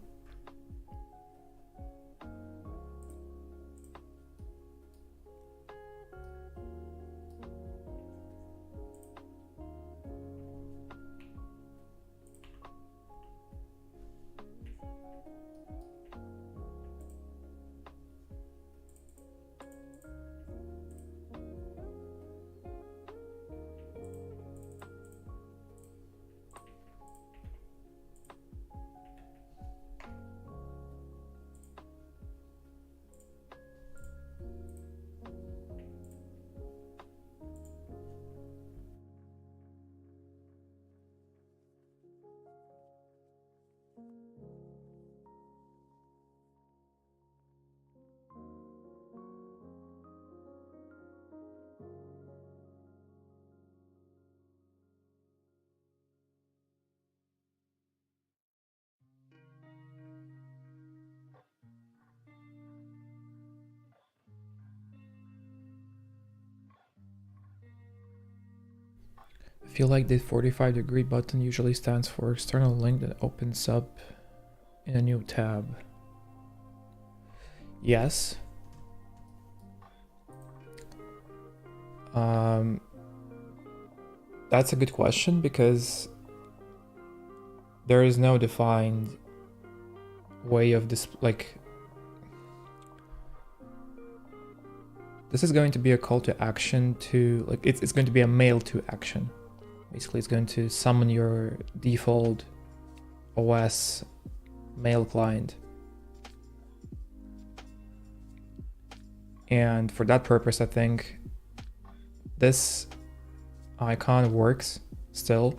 I feel like the 45-degree button usually stands for external link that opens up in a new tab. Yes. That's a good question because there is no defined way of this, like, this is going to be a call to action to, like, it's going to be a mail to action. Basically, it's going to summon your default OS mail client. And for that purpose, I think this icon works still,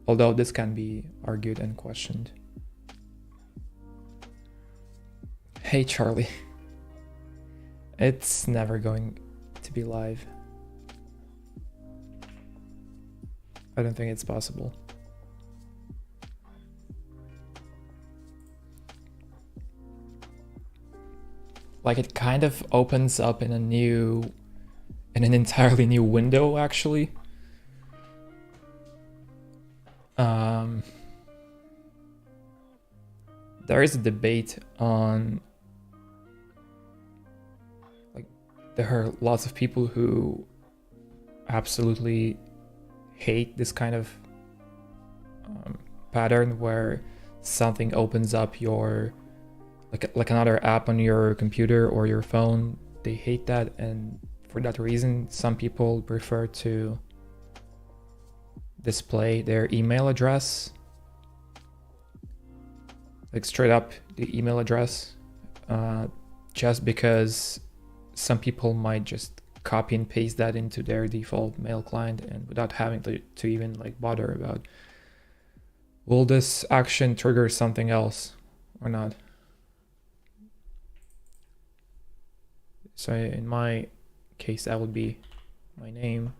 although this can be argued and questioned. Hey, Charlie. It's never going to be live. I don't think it's possible. Like, it kind of opens up in an entirely new window, actually. There is a debate on, like, there are lots of people who absolutely hate this kind of pattern where something opens up your, like another app on your computer or your phone. They hate that, and for that reason, some people prefer to display their email address, like straight up the email address, just because some people might just copy and paste that into their default mail client and without having to even like bother about, will this action trigger something else or not? So in my case, that would be my name,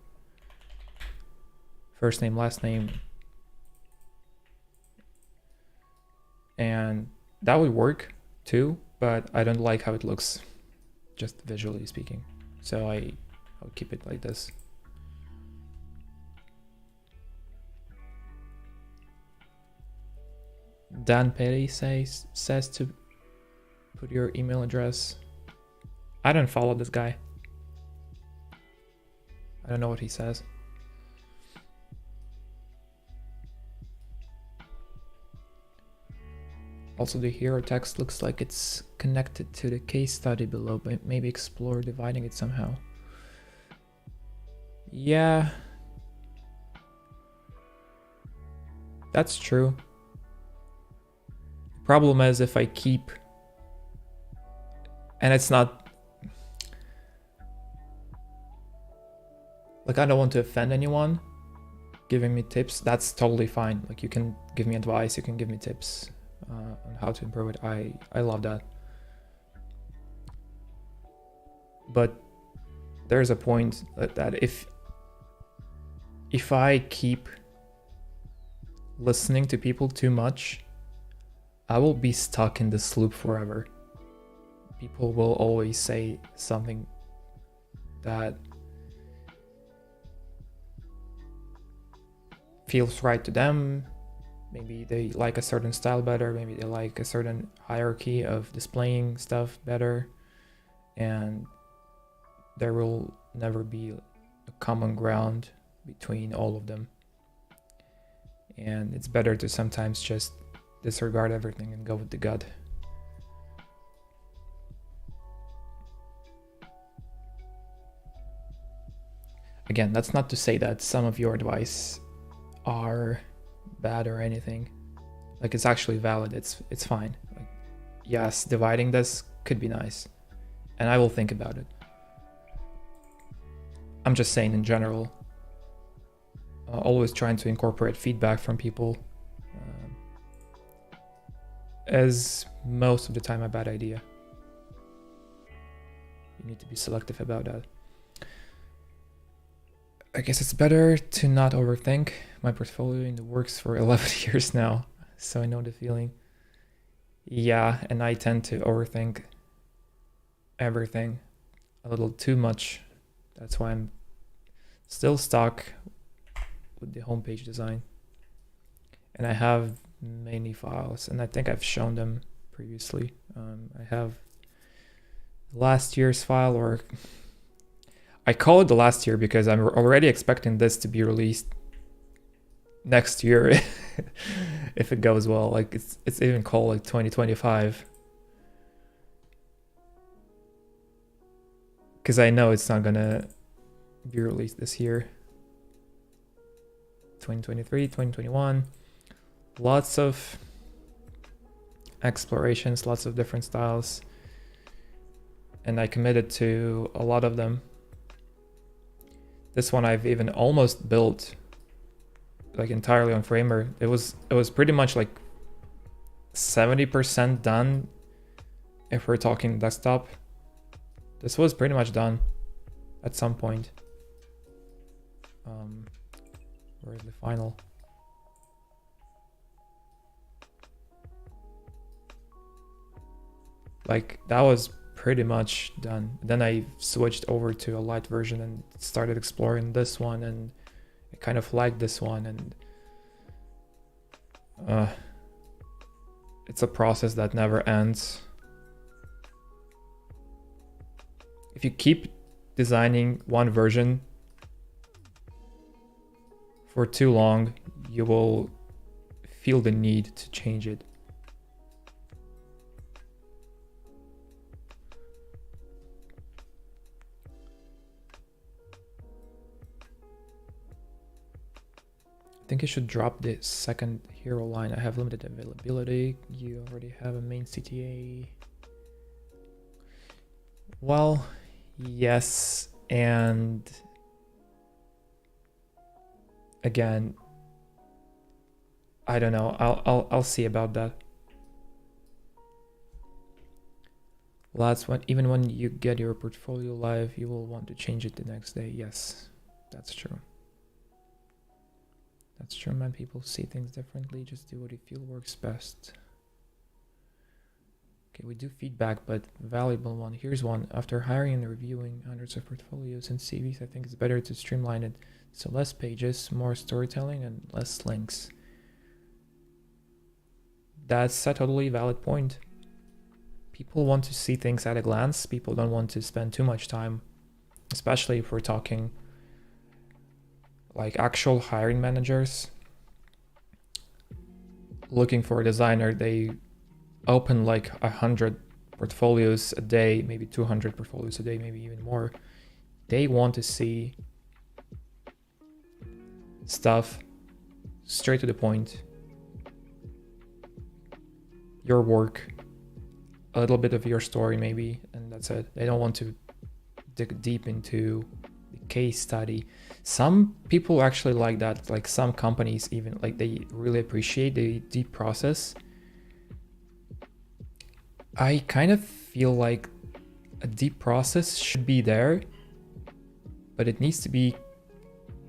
first name, last name, and that would work too, but I don't like how it looks, just visually speaking. So I'll keep it like this. Dan Petty says to put your email address. I don't follow this guy. I don't know what he says. Also, the hero text looks like it's connected to the case study below, but maybe explore dividing it somehow. Yeah, that's true. The problem is if I keep, and it's not, like, I don't want to offend anyone giving me tips. That's totally fine. Like, you can give me advice, you can give me tips on how to improve it. I love that. But there's a point that if I keep listening to people too much, I will be stuck in this loop forever. People will always say something that feels right to them. Maybe they like a certain style better, maybe they like a certain hierarchy of displaying stuff better, and there will never be a common ground between all of them. And it's better to sometimes just disregard everything and go with the gut. Again, that's not to say that some of your advice are bad or anything. Like, it's actually valid. It's fine. Like, yes, dividing this could be nice, and I will think about it. I'm just saying in general, always trying to incorporate feedback from people, as most of the time a bad idea. You need to be selective about that. I guess it's better to not overthink. My portfolio in the works for 11 years now, so I know the feeling. Yeah, and I tend to overthink everything a little too much. That's why I'm still stuck with the homepage design. And I have many files, and I think I've shown them previously. I have last year's file, or I call it the last year because I'm already expecting this to be released next year if it goes well. Like, it's even called like 2025, because I know it's not gonna be released this year. 2023, 2021, lots of explorations, lots of different styles, and I committed to a lot of them. This one I've even almost built like entirely on Framer. It was pretty much like 70% done if we're talking desktop. This was pretty much done at some point. Where's the final? Like, that was pretty much done. Then I switched over to a light version and started exploring this one, and I kind of liked this one, and it's a process that never ends. If you keep designing one version for too long, you will feel the need to change it. I think you should drop the second hero line. I have limited availability. You already have a main CTA. Well, yes, and again, I don't know. I'll see about that. Well, that's when, even when you get your portfolio live, you will want to change it the next day. Yes, that's true. That's true, man. People see things differently. Just do what you feel works best. Okay, we do feedback, but valuable one. Here's one. After hiring and reviewing hundreds of portfolios and CVs, I think it's better to streamline it. So less pages, more storytelling, and less links. That's a totally valid point. People want to see things at a glance. People don't want to spend too much time, especially if we're talking like actual hiring managers looking for a designer. They open like 100 portfolios a day, maybe 200 portfolios a day, maybe even more. They want to see stuff straight to the point, your work, a little bit of your story maybe, and that's it. They don't want to dig deep into the case study. Some people actually like that, like some companies even, like they really appreciate the deep process. I kind of feel like a deep process should be there, but it needs to be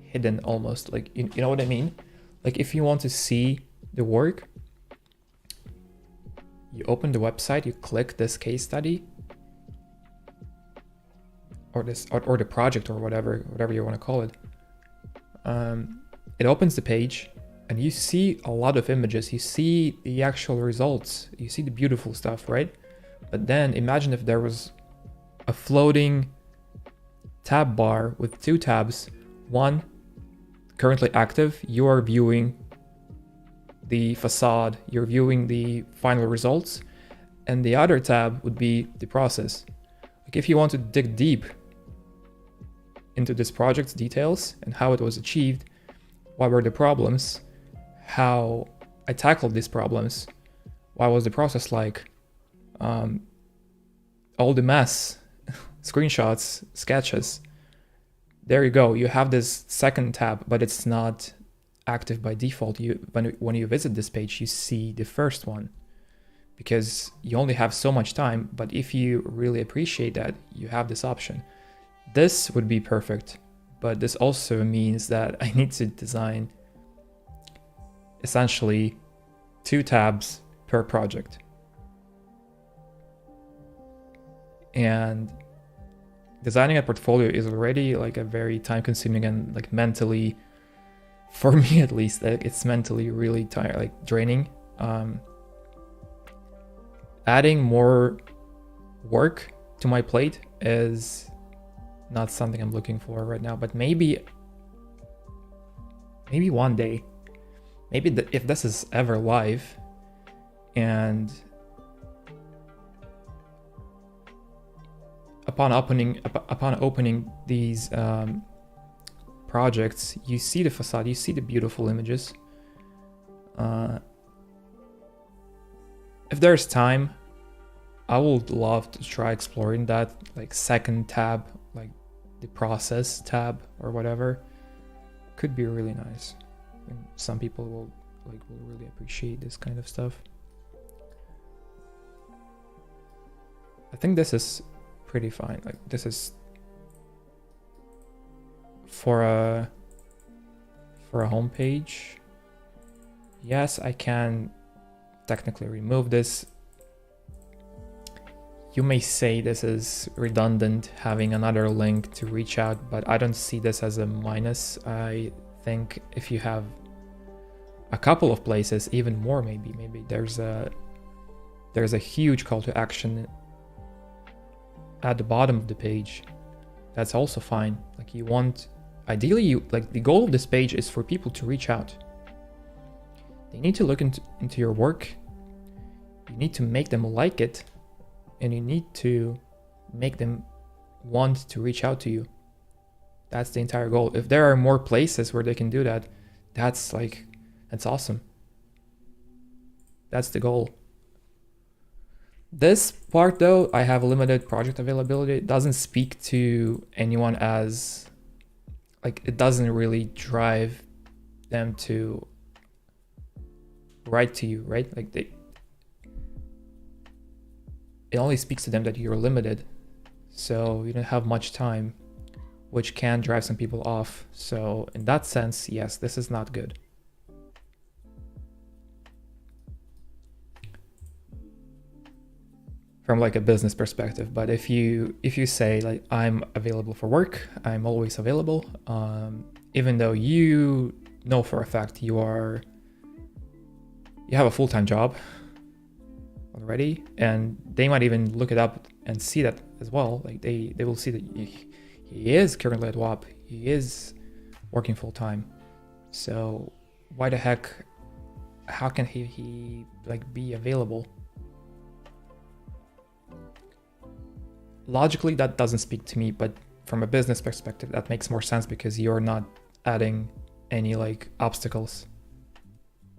hidden almost. Like, you know what I mean? Like, if you want to see the work, you open the website, you click this case study, or this, or the project, or whatever you want to call it. it opens the page and you see a lot of images. You see the actual results. You see the beautiful stuff, right? But then imagine if there was a floating tab bar with two tabs. One currently active, you are viewing the facade, you're viewing the final results, and the other tab would be the process. Like if you want to dig deep into this project's details and how it was achieved, what were the problems, how I tackled these problems, what was the process like, all the mess, screenshots, sketches. There you go. You have this second tab, but it's not active by default. When you visit this page, you see the first one because you only have so much time. But if you really appreciate that, you have this option. This would be perfect, but this also means that I need to design essentially 2 tabs per project. And designing a portfolio is already like a very time-consuming and like mentally, for me at least, like it's mentally really tired, like draining. Adding more work to my plate is not something I'm looking for right now, but maybe one day, if this is ever live and upon opening these projects, you see the facade, you see the beautiful images. If there's time, I would love to try exploring that like second tab, like the process tab or whatever. Could be really nice. And some people will really appreciate this kind of stuff. I think this is pretty fine. Like this is for a homepage. Yes, I can technically remove this. You may say this is redundant, having another link to reach out, but I don't see this as a minus. I think if you have a couple of places, even more, maybe there's a huge call to action at the bottom of the page. That's also fine. Like you want, ideally, the goal of this page is for people to reach out. They need to look into your work. You need to make them like it, and you need to make them want to reach out to you. That's the entire goal. If there are more places where they can do that, that's awesome. That's the goal. This part though, I have limited project availability. It doesn't speak to anyone as, like, it doesn't really drive them to write to you, right? Like it only speaks to them that you're limited, so you don't have much time, which can drive some people off. So in that sense, yes, this is not good. From like a business perspective. But if you say like, I'm available for work, I'm always available, even though you know for a fact you have a full-time job already, and they might even look it up and see that as well. Like they will see that he is currently at WAP, he is working full-time. So why the heck, how can he like be available? Logically, that doesn't speak to me, but from a business perspective, that makes more sense because you're not adding any like obstacles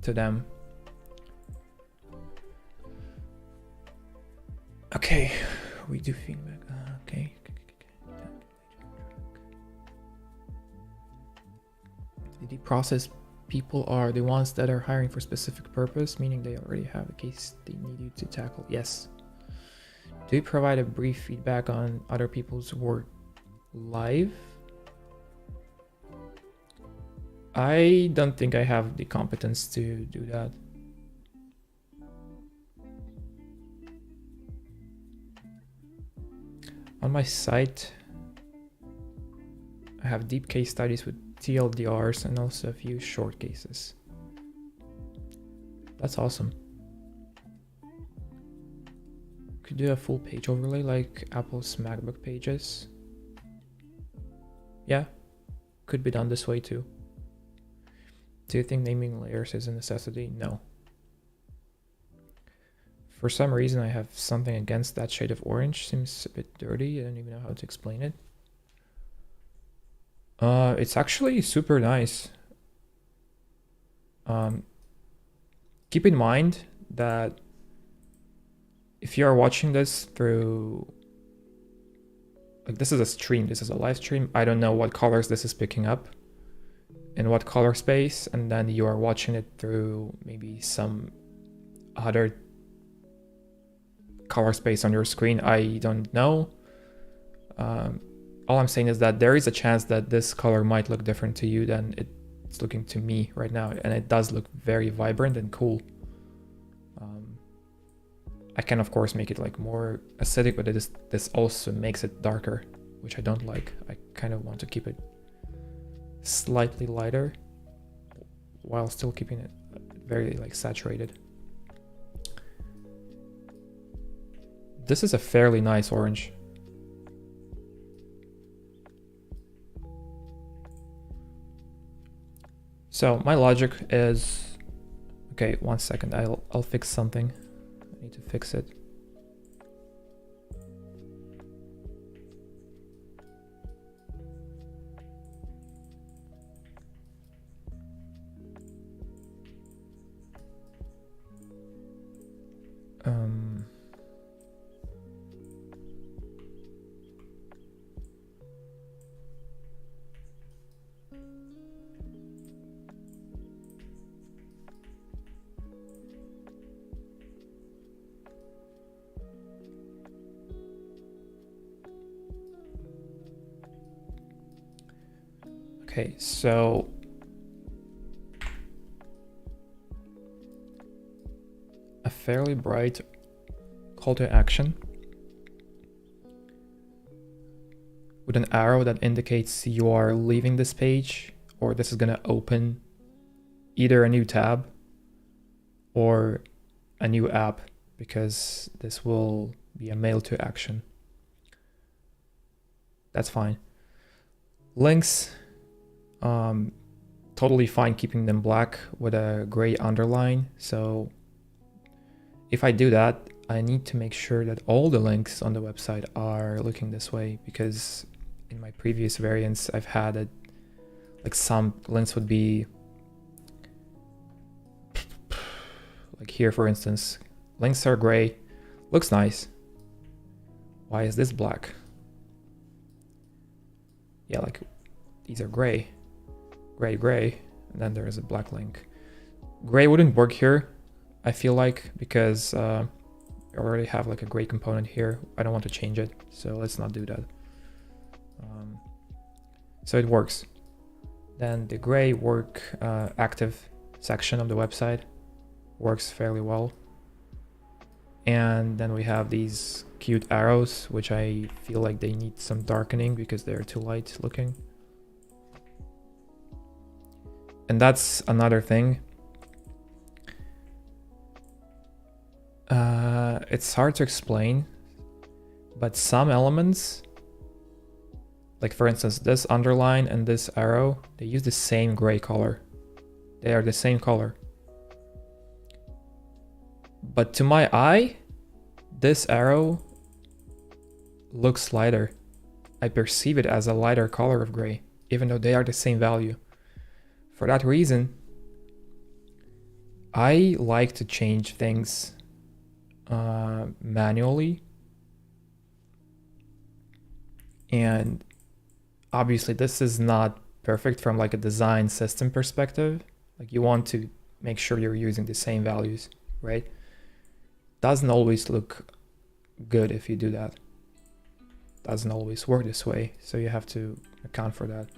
to them. Okay, we do feedback. Okay. The process people are the ones that are hiring for specific purpose, meaning they already have a case they need you to tackle. Yes. Do you provide a brief feedback on other people's work live? I don't think I have the competence to do that. On my site, I have deep case studies with TLDRs and also a few short cases. That's awesome. Could do a full page overlay like Apple's MacBook pages. Yeah, could be done this way too. Do you think naming layers is a necessity? No. For some reason, I have something against that shade of orange. Seems a bit dirty. I don't even know how to explain it. It's actually super nice. Keep in mind that if you are watching this through, like, this is a stream, this is a live stream. I don't know what colors this is picking up in what color space, and then you are watching it through maybe some other color space on your screen. I don't know. All I'm saying is that there is a chance that this color might look different to you than it's looking to me right now, and it does look very vibrant and cool. I can of course make it like more acidic, but this also makes it darker, which I don't like. I kind of want to keep it slightly lighter while still keeping it very like saturated. This is a fairly nice orange. So my logic is, okay, 1 second, I'll fix something. I need to fix it. Okay, so a fairly bright call to action with an arrow that indicates you are leaving this page, or this is going to open either a new tab or a new app, because this will be a mail to action. That's fine. Links, totally fine keeping them black with a gray underline. So if I do that, I need to make sure that all the links on the website are looking this way, because in my previous variants I've had it like some links would be like here, for instance, links are gray, looks nice. Why is this black? Yeah, like these are gray, gray, and then there is a black link. Gray wouldn't work here, I feel like, because I already have like a gray component here. I don't want to change it, so let's not do that. So it works. Then the gray work active section of the website works fairly well. And then we have these cute arrows, which I feel like they need some darkening because they're too light looking. And that's another thing. It's hard to explain, but some elements, like for instance, this underline and this arrow, they use the same gray color. They are the same color. But to my eye, this arrow looks lighter. I perceive it as a lighter color of gray, even though they are the same value. For that reason, I like to change things manually. And obviously this is not perfect from like a design system perspective. Like you want to make sure you're using the same values, right? Doesn't always look good if you do that. Doesn't always work this way, so you have to account for that.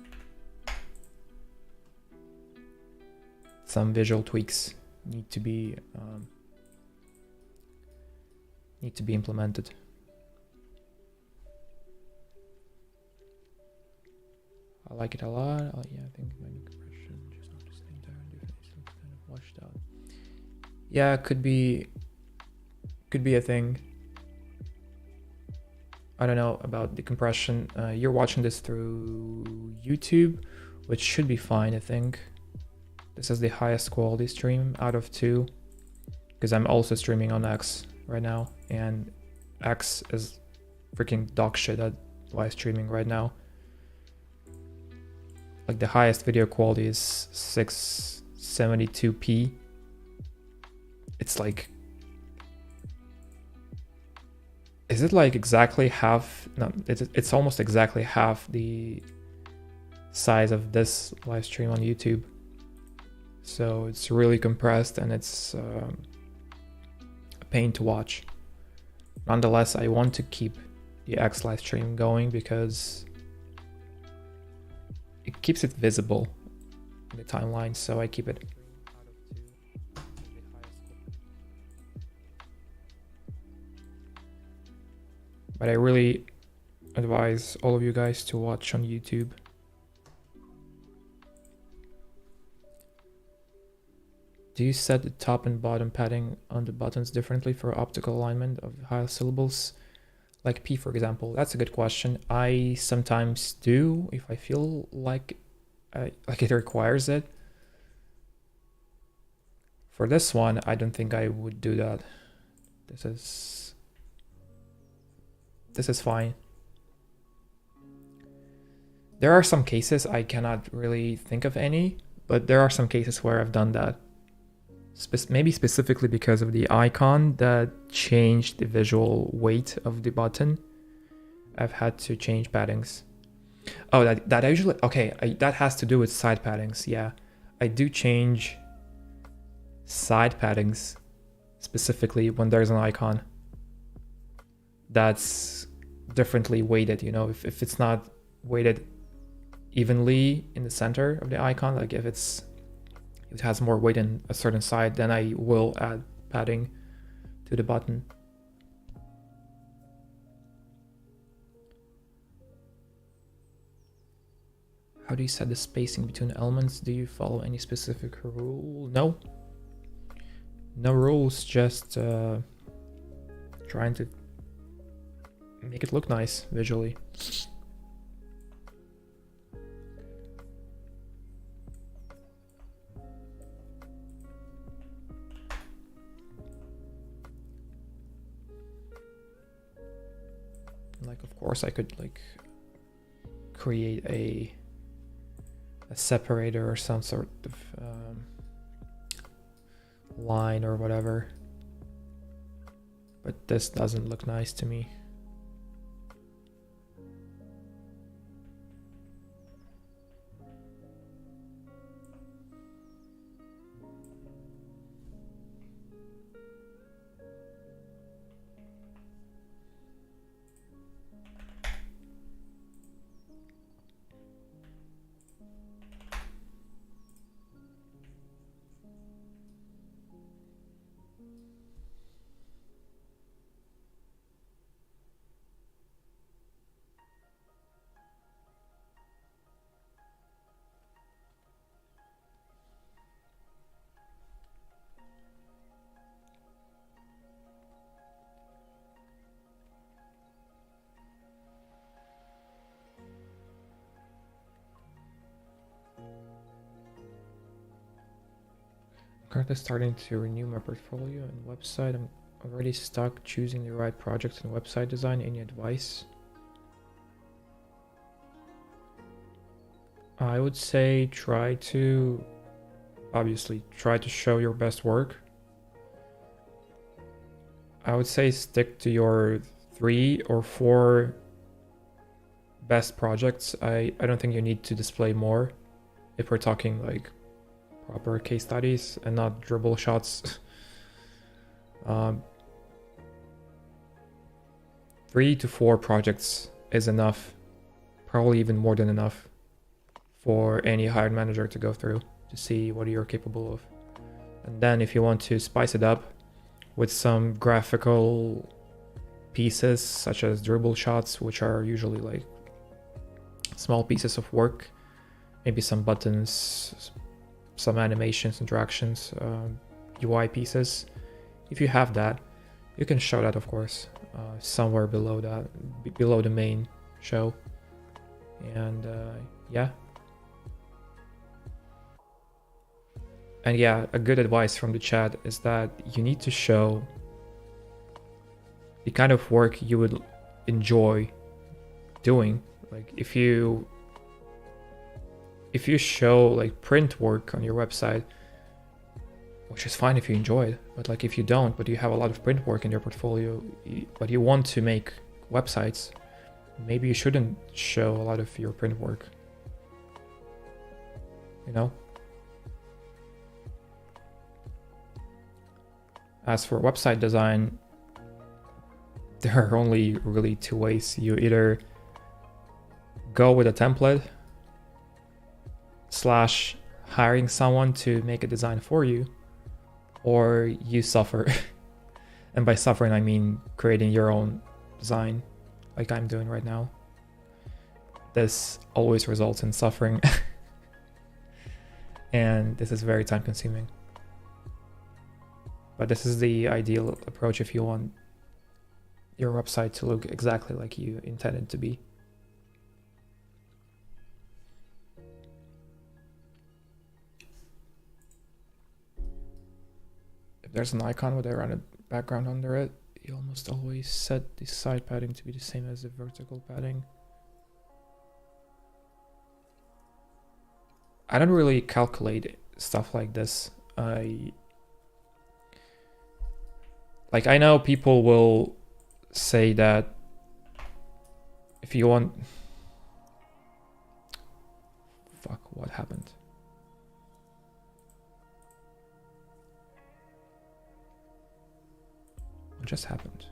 Some visual tweaks need to be implemented. I like it a lot. Oh, yeah, I think maybe compression just not the same time. Kind of washed out. Yeah, could be a thing. I don't know about the compression. You're watching this through YouTube, which should be fine, I think. This is the highest quality stream out of 2, because I'm also streaming on X right now, and X is freaking dog shit at live streaming right now. Like the highest video quality is 672p. It's like, is it like exactly half? No, it's almost exactly half the size of this live stream on YouTube. So it's really compressed, and it's a pain to watch. Nonetheless, I want to keep the X live stream going because it keeps it visible in the timeline, so I keep it. But I really advise all of you guys to watch on YouTube. Do you set the top and bottom padding on the buttons differently for optical alignment of high syllables? Like P, for example. That's a good question. I sometimes do if I feel like it requires it. For this one, I don't think I would do that. This is fine. There are some cases, I cannot really think of any, but there are some cases where I've done that. Maybe specifically because of the icon that changed the visual weight of the button. I've had to change paddings. Oh, that I usually, okay, that has to do with side paddings. Yeah, I do change side paddings specifically when there's an icon that's differently weighted. You know, if it's not weighted evenly in the center of the icon, like if it has more weight in a certain side, then I will add padding to the button. How do you set the spacing between elements? Do you follow any specific rule? No. No rules, just trying to make it look nice visually. Like, of course, I could like create a separator or some sort of line or whatever, but this doesn't look nice to me. Currently starting to renew my portfolio and website. I'm already stuck choosing the right projects and website design. Any advice? I would say try to show your best work. I would say stick to your 3 or 4 best projects. I don't think you need to display more if we're talking like proper case studies and not dribble shots. 3 to 4 projects is enough, probably even more than enough for any hired manager to go through to see what you're capable of. And then if you want to spice it up with some graphical pieces such as dribble shots, which are usually like small pieces of work maybe some buttons, some animations, interactions, UI pieces. If you have that, you can show that, of course, somewhere below that, below the main show. And yeah. And yeah, a good advice from the chat is that you need to show the kind of work you would enjoy doing. Like if you show like print work on your website, which is fine if you enjoy it, but like if you don't, but you have a lot of print work in your portfolio, but you want to make websites, maybe you shouldn't show a lot of your print work, you know? As for website design, there are only really two ways. You either go with a template / hiring someone to make a design for you, or you suffer. And by suffering, I mean creating your own design like I'm doing right now. This always results in suffering. And this is very time consuming. But this is the ideal approach if you want your website to look exactly like you intended to be. If there's an icon with a rounded background under it, you almost always set the side padding to be the same as the vertical padding. I don't really calculate stuff like this. I know people will say that if you want... Fuck, what happened? What just happened?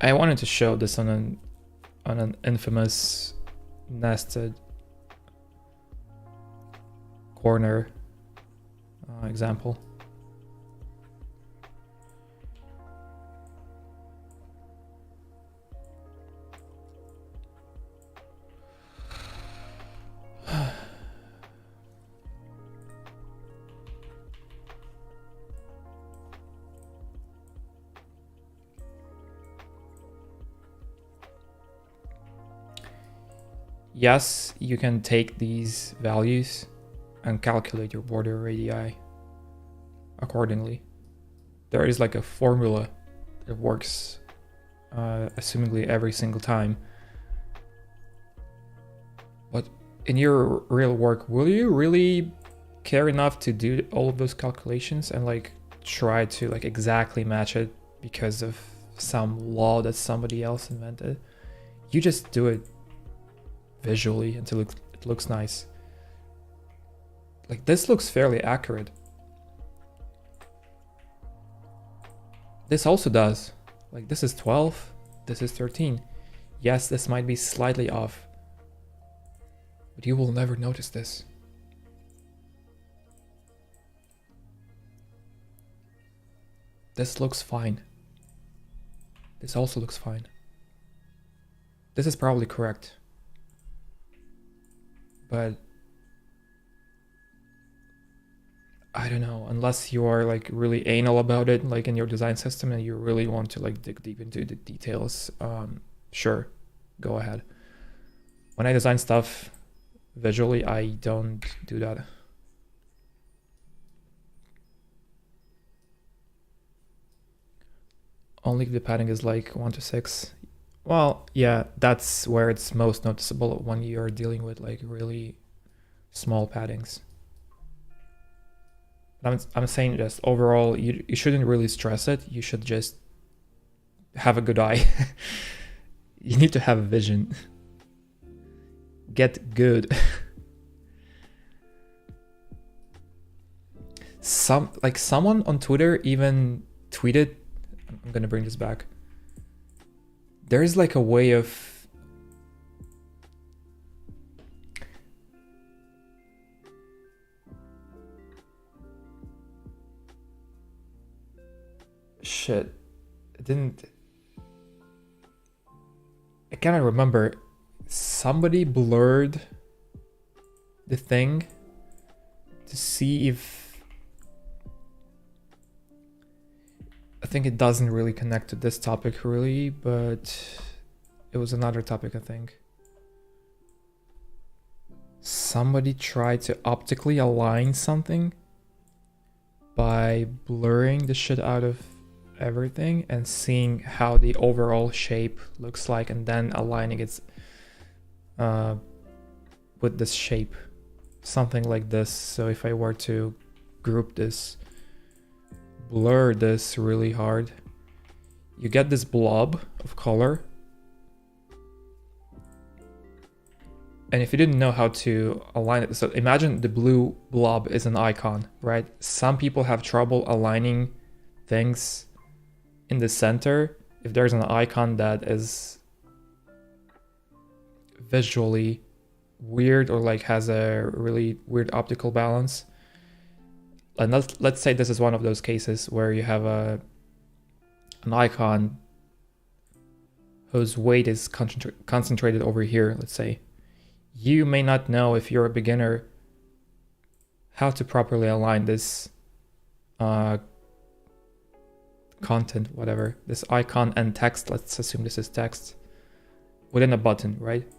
I wanted to show this on an infamous nested corner example. Yes, you can take these values and calculate your border radii accordingly. There is like a formula that works assumingly every single time. But in your real work, will you really care enough to do all of those calculations and like try to like exactly match it because of some law that somebody else invented? You just do it visually until it looks nice. Like this looks fairly accurate. This also does. Like this is 12, this is 13. Yes, this might be slightly off, but you will never notice this. This looks fine. This also looks fine. This is probably correct. But I don't know, unless you are like really anal about it, like in your design system, and you really want to like dig deep into the details, sure, go ahead. When I design stuff visually, I don't do that. Only if the padding is like 1 to 6. Well, yeah, that's where it's most noticeable when you're dealing with like really small paddings. I'm saying just overall, you shouldn't really stress it. You should just have a good eye. You need to have a vision. Get good. Someone on Twitter even tweeted, I'm gonna bring this back. There is like a way of shit, it didn't. I cannot remember. Somebody blurred the thing to see if. I think it doesn't really connect to this topic really, but it was another topic, I think. Somebody tried to optically align something by blurring the shit out of everything and seeing how the overall shape looks like, and then aligning it with this shape, something like this. So if I were to group this, blur this really hard, you get this blob of color. And if you didn't know how to align it, so imagine the blue blob is an icon, right? Some people have trouble aligning things in the center if there's an icon that is visually weird or like has a really weird optical balance. And let's say this is one of those cases where you have an icon whose weight is concentrated over here, let's say. You may not know, if you're a beginner, how to properly align this content, whatever, this icon and text, let's assume this is text, within a button, right?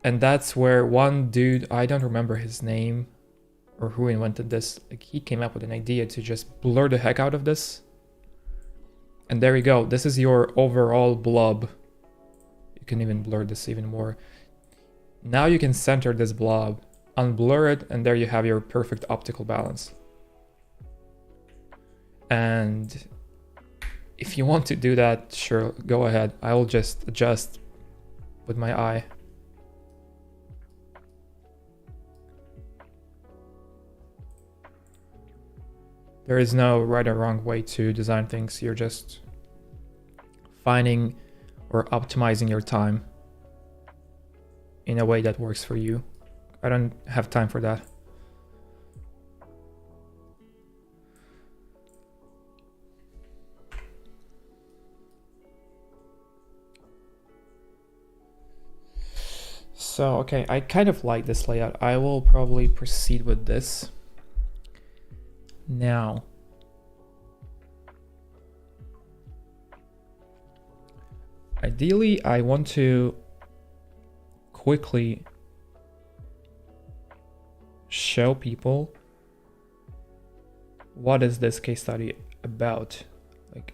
And that's where one dude, I don't remember his name or who invented this, like he came up with an idea to just blur the heck out of this. And there you go, this is your overall blob. You can even blur this even more. Now you can center this blob, unblur it, and there you have your perfect optical balance. And if you want to do that, sure, go ahead. I will just adjust with my eye. There is no right or wrong way to design things. You're just finding or optimizing your time in a way that works for you. I don't have time for that. So, okay, I kind of like this layout. I will probably proceed with this. Now, ideally, I want to quickly show people what is this case study about. Like,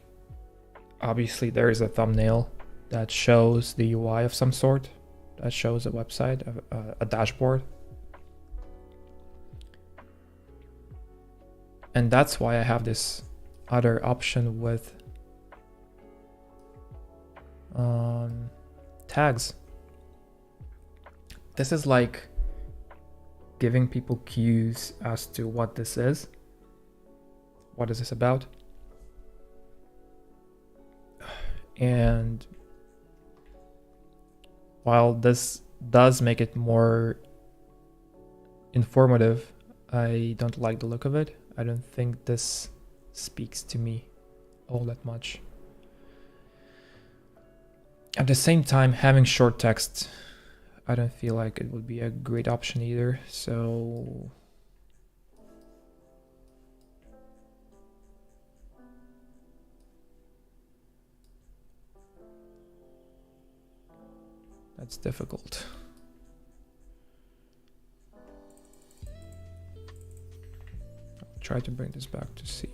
obviously there is a thumbnail that shows the UI of some sort, that shows a website, a dashboard. And that's why I have this other option with tags. This is like giving people cues as to what this is. What is this about? And while this does make it more informative, I don't like the look of it. I don't think this speaks to me all that much. At the same time, having short text, I don't feel like it would be a great option either, so that's difficult. I'll try to bring this back to see.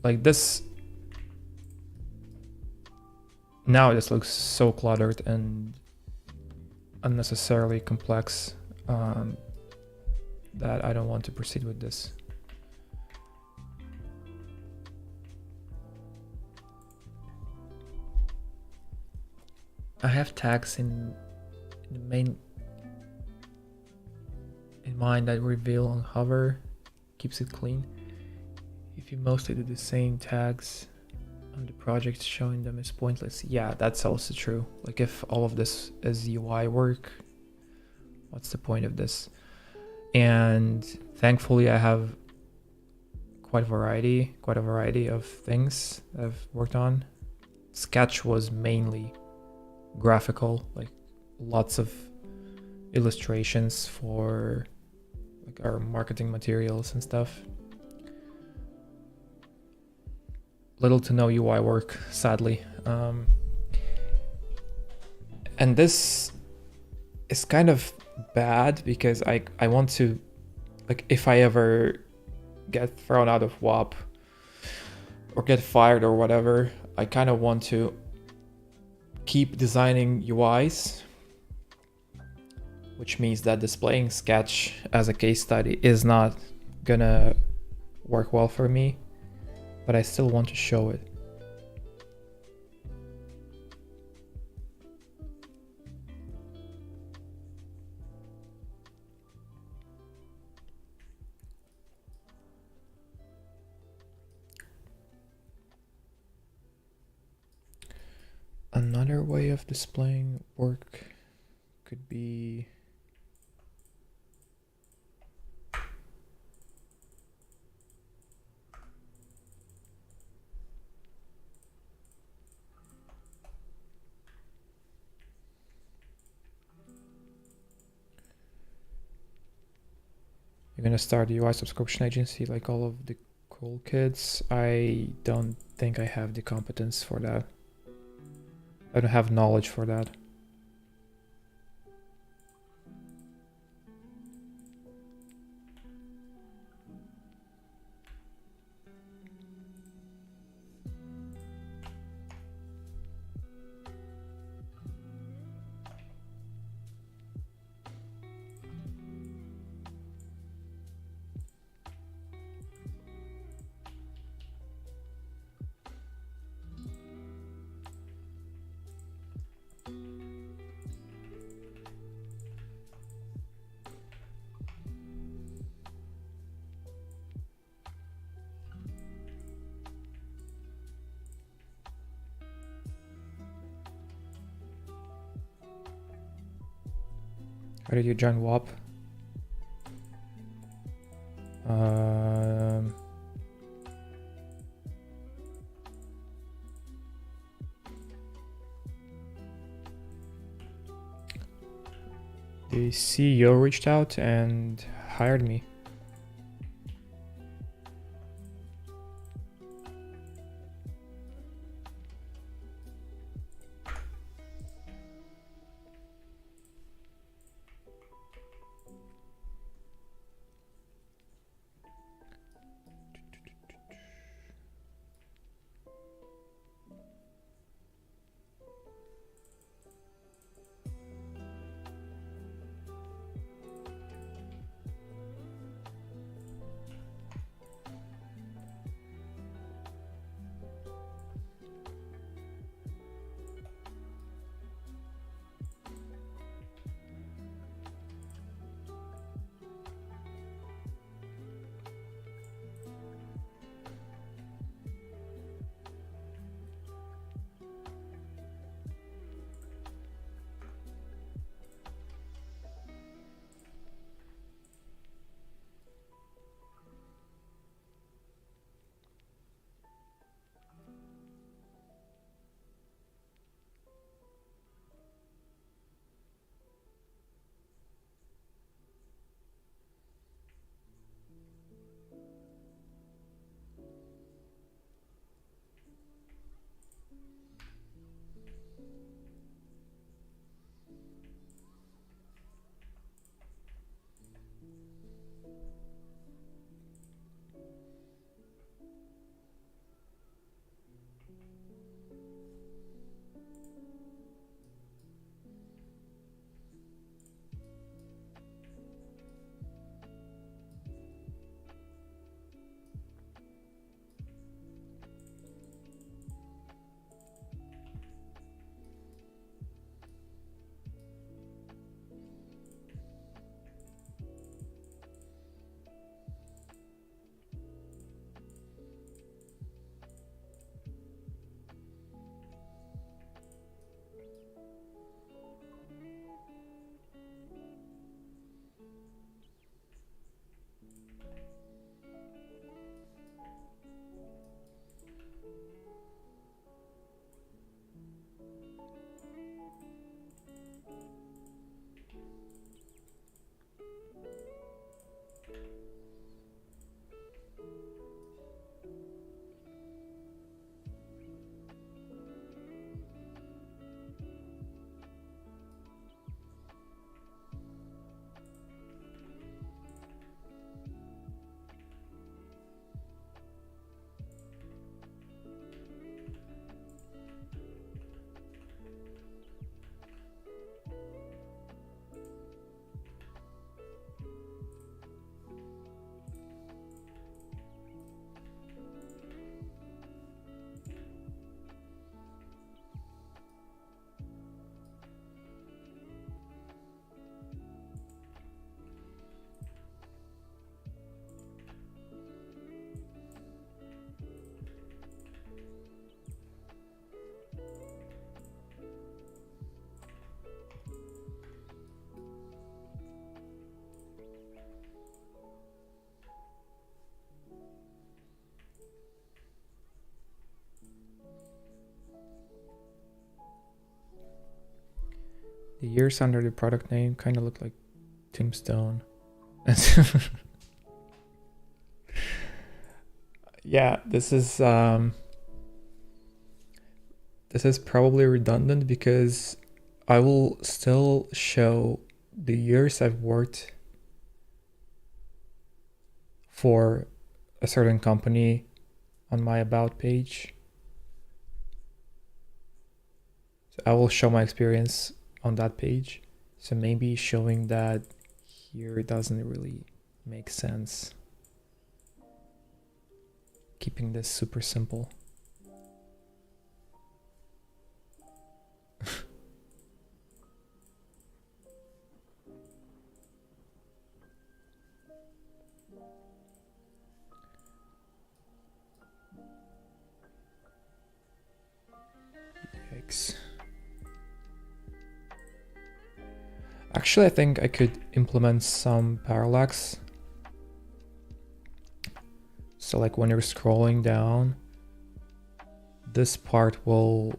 Like this, now this looks so cluttered and unnecessarily complex that I don't want to proceed with this. I have tags in mind that reveal on hover, keeps it clean. if you mostly do the same tags on the project, showing them is pointless. Yeah, that's also true. Like if all of this is UI work, what's the point of this? And thankfully I have quite a variety of things I've worked on. Sketch was mainly graphical, like lots of illustrations for like our marketing materials and stuff. Little to no UI work, sadly. And this is kind of bad because I want to, like, if I ever get thrown out of WAP or get fired or whatever, I kind of want to keep designing UIs, which means that displaying Sketch as a case study is not gonna work well for me, but I still want to show it. Another way of displaying work could be you're gonna start a UI subscription agency like all of the cool kids. I don't think I have the competence for that. I don't have knowledge for that. How did you join WAP? The CEO reached out and hired me. The years under the product name kind of look like Tombstone. Yeah, this is probably redundant because I will still show the years I've worked for a certain company on my about page. So I will show my experience on that page. So maybe showing that here doesn't really make sense. Keeping this super simple. Yikes. Actually, I think I could implement some parallax. So like when you're scrolling down, this part will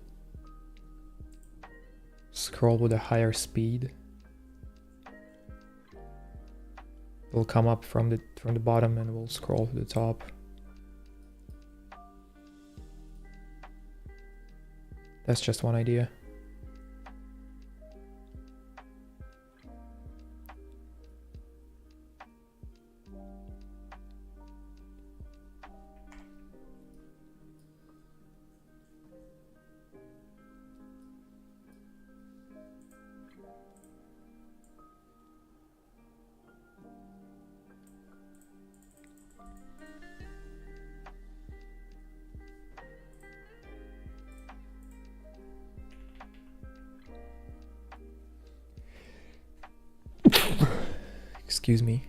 scroll with a higher speed. It'll come up from the bottom and will scroll to the top. That's just one idea. Excuse me.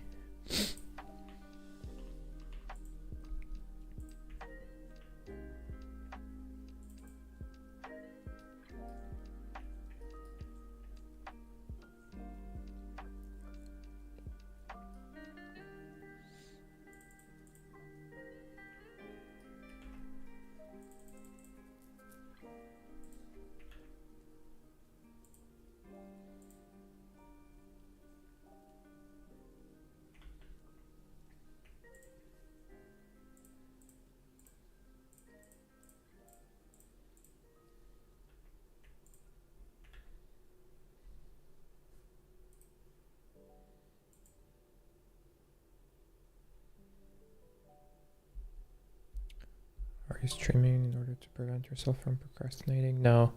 Are you streaming in order to prevent yourself from procrastinating? No.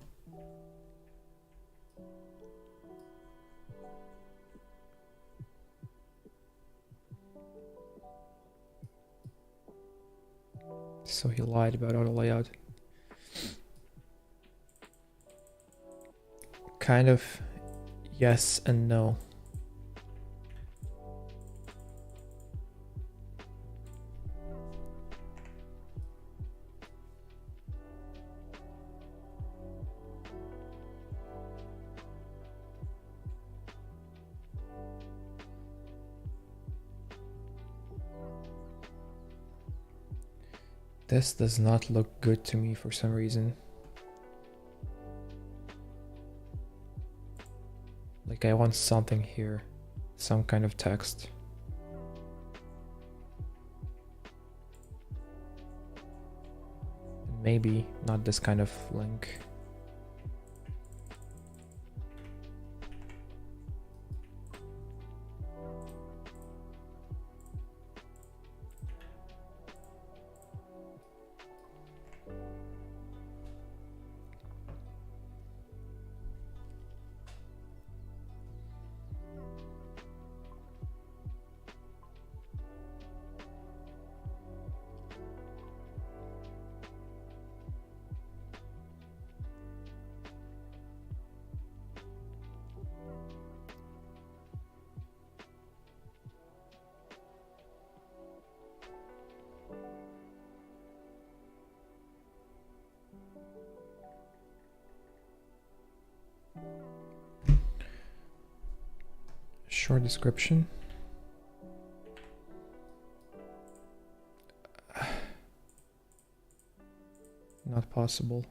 So he lied about auto layout. Kind of yes and no. This does not look good to me for some reason. Like I want something here, some kind of text. Maybe not this kind of link. Short description. Not possible.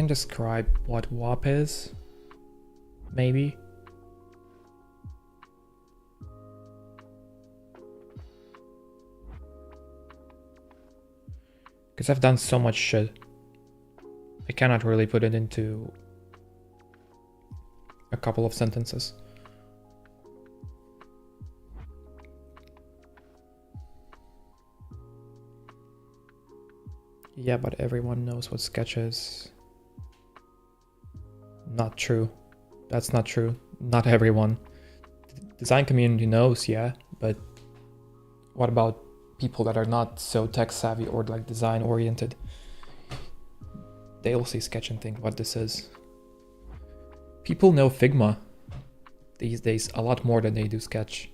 can describe what WAP is, maybe. Because I've done so much shit. I cannot really put it into a couple of sentences. Yeah, but everyone knows what Sketch is. Not true. That's not true. Not everyone. The design community knows, yeah, but what about people that are not so tech savvy or like design oriented? They'll see Sketch and think what this is. People know Figma these days a lot more than they do Sketch,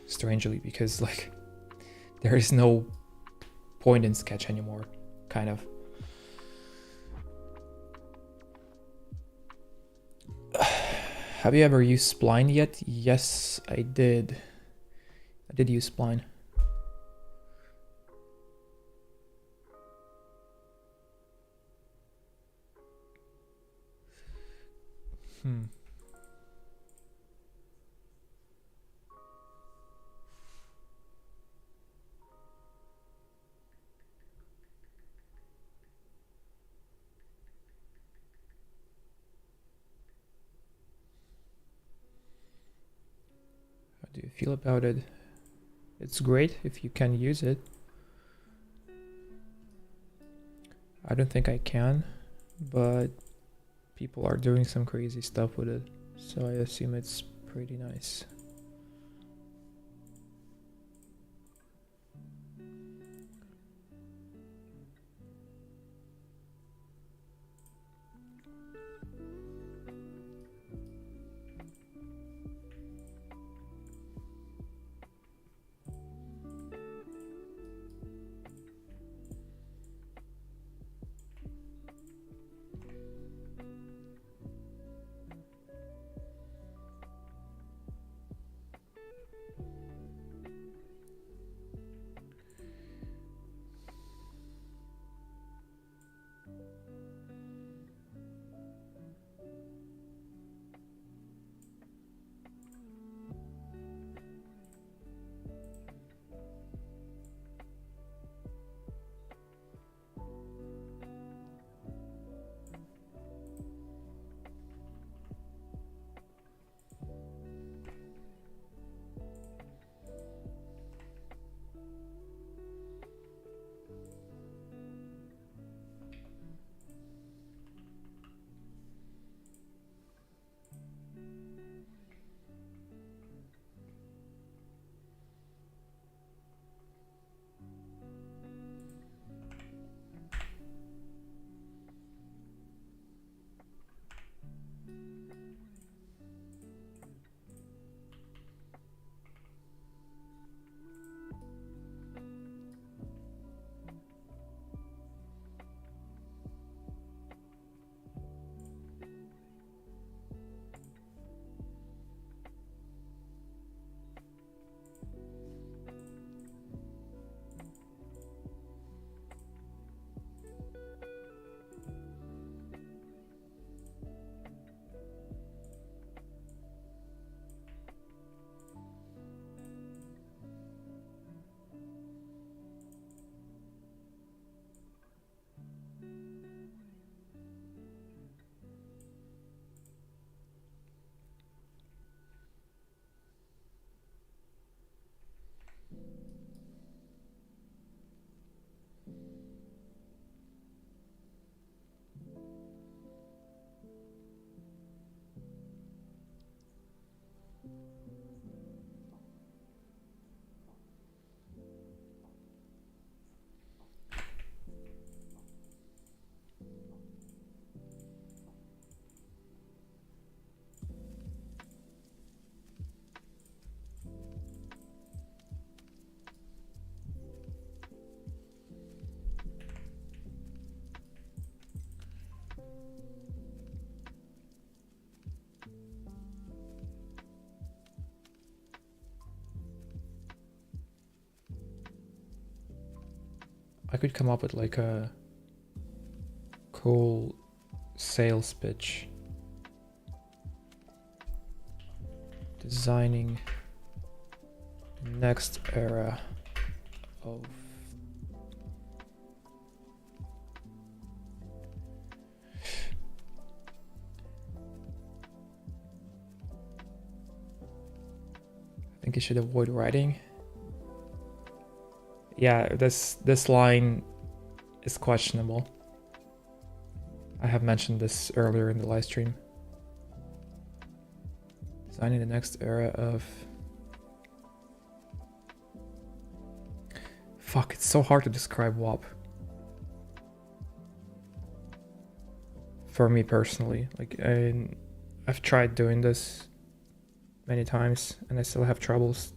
strangely, because like there is no point in Sketch anymore, kind of. Have you ever used Spline yet? Yes, I did. I did use Spline. How do you feel about it? It's great if you can use it. I don't think I can, but people are doing some crazy stuff with it, so I assume it's pretty nice. I could come up with like a cool sales pitch. Designing the next era of I think you should avoid writing. Yeah, this line is questionable. I have mentioned this earlier in the live stream. Designing the next era of... Fuck, it's so hard to describe WAP. For me personally, like I've tried doing this many times and I still have troubles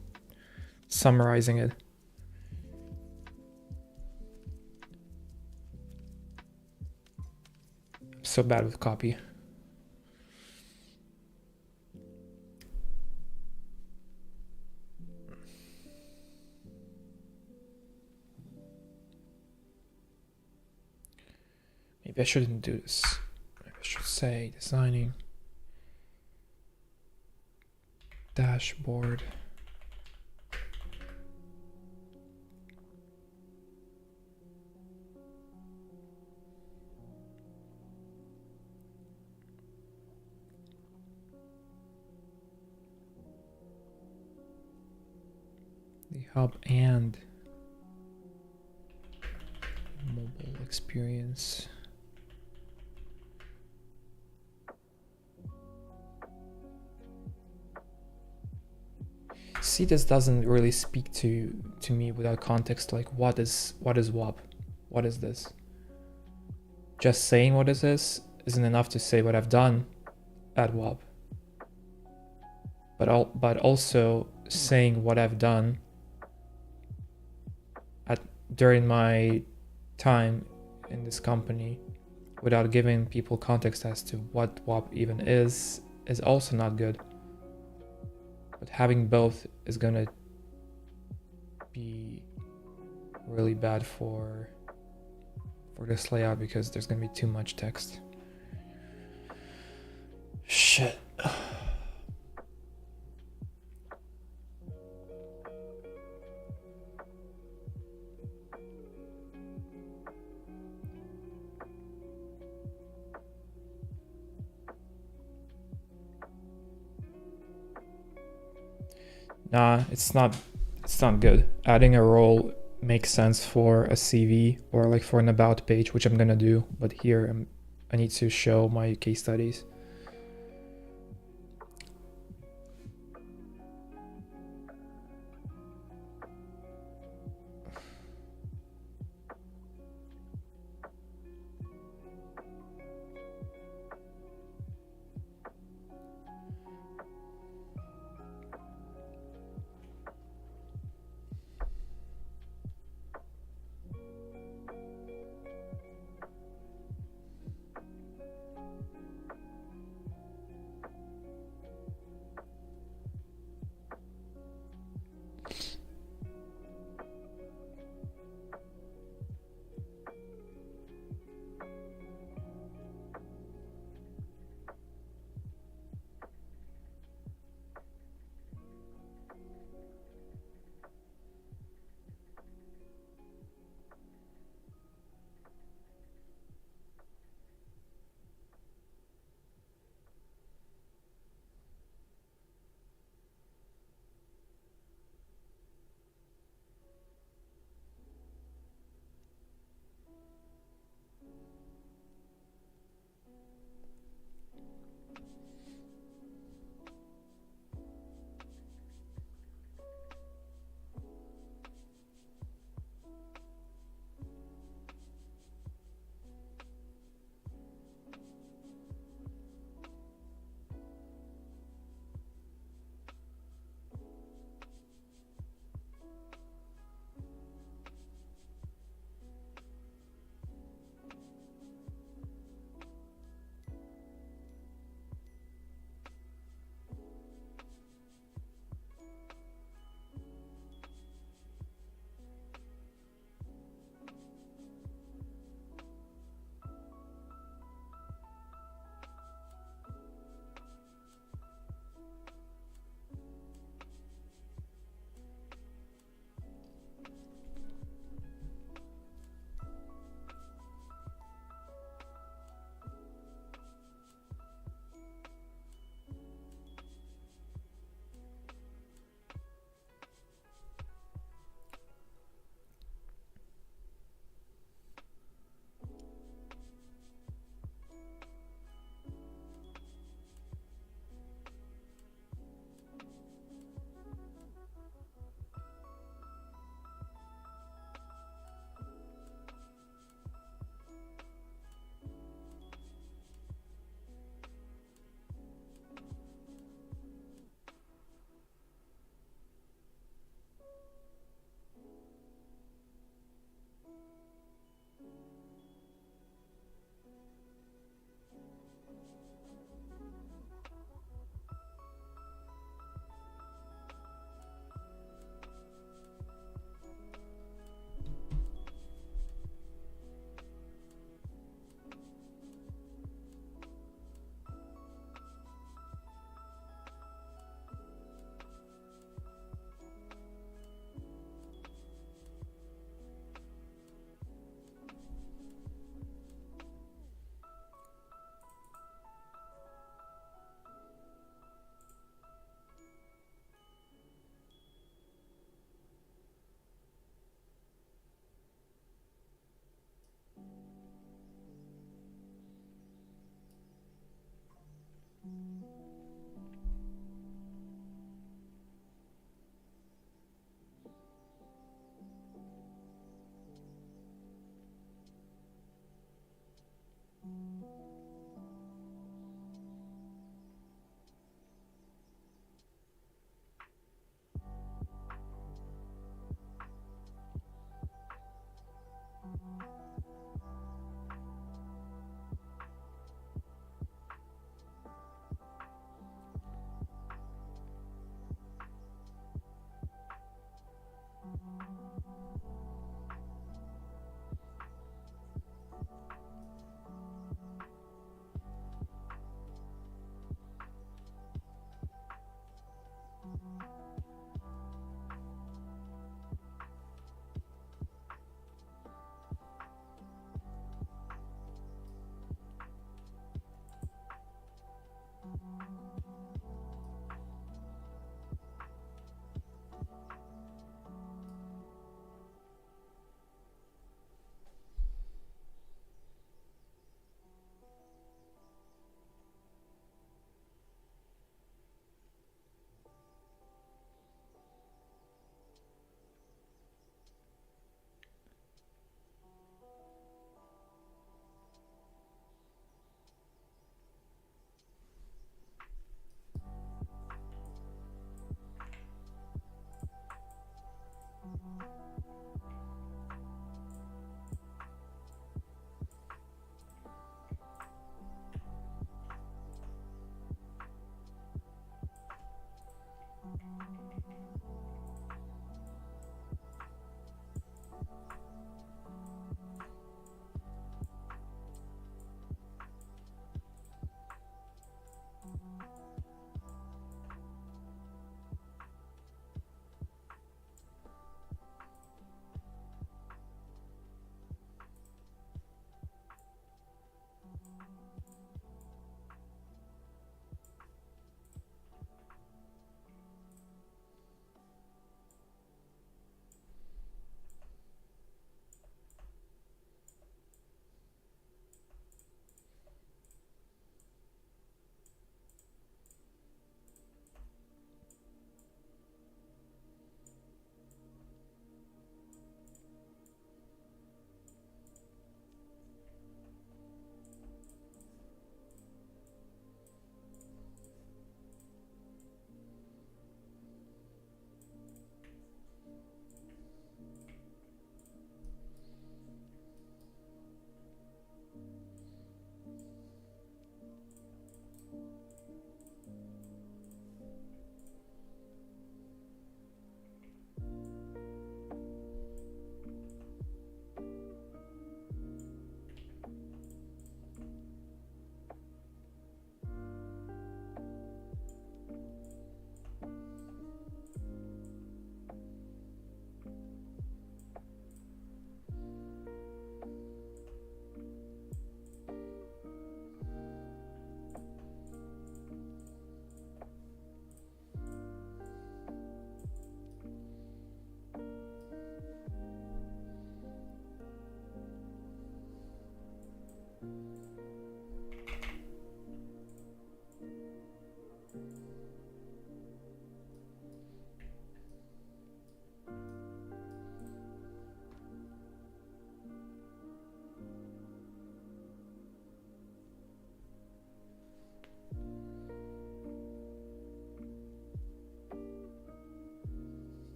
summarizing it. I'm so bad with copy. Maybe I shouldn't do this. Maybe I should say designing dashboard. The hub and mobile experience. See, this doesn't really speak to me without context. Like, what is WAP? What is this? Just saying what this is isn't enough to say what I've done at WAP. But also saying what I've done during my time in this company without giving people context as to what WAP even is also not good. But having both is gonna be really bad for this layout because there's gonna be too much text. Shit. Nah, it's not good. Adding a role makes sense for a CV or like for an about page, which I'm gonna do, but here I need to show my case studies.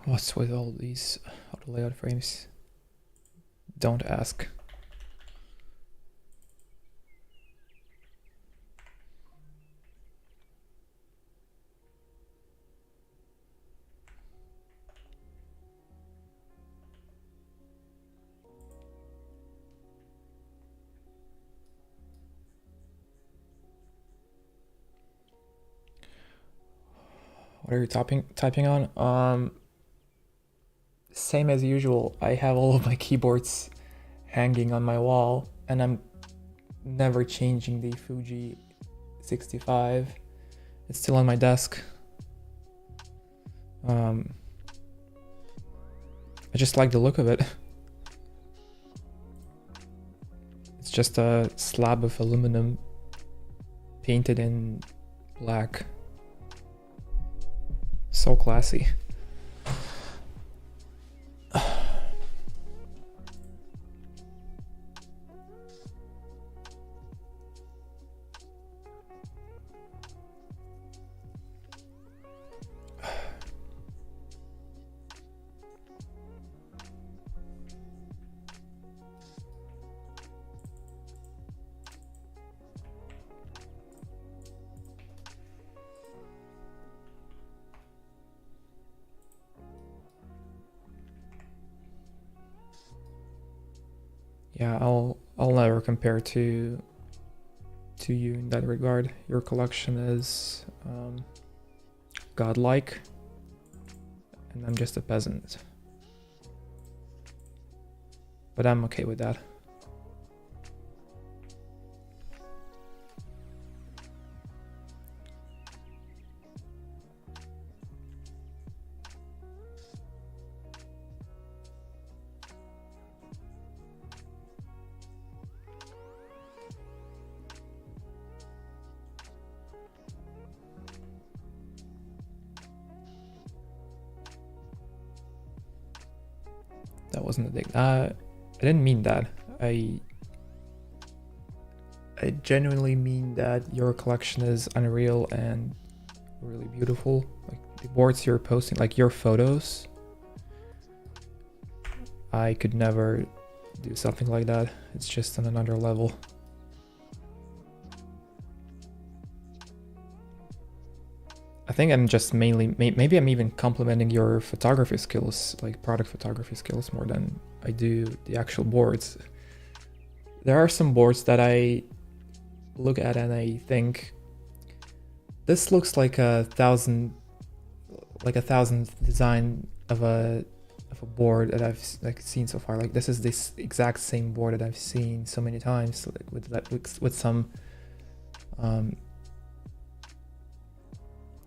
What's with all these auto layout frames? Don't ask. What are you typing on? Same as usual. I have all of my keyboards hanging on my wall, and I'm never changing the Fuji 65. It's still on my desk. I just like the look of it. It's just a slab of aluminum painted in black. So classy. Yeah, I'll never compare to you in that regard. Your collection is godlike, and I'm just a peasant. But I'm okay with that. That wasn't a dig. I didn't mean that. I genuinely mean that your collection is unreal and really beautiful. Like the boards you're posting, like your photos. I could never do something like that. It's just on another level. I think I'm just mainly, maybe I'm even complimenting your photography skills, like product photography skills, more than I do the actual boards. There are some boards that I look at and I think, this looks like a thousandth design of a board that I've seen so far. Like this is this exact same board that I've seen so many times, like with some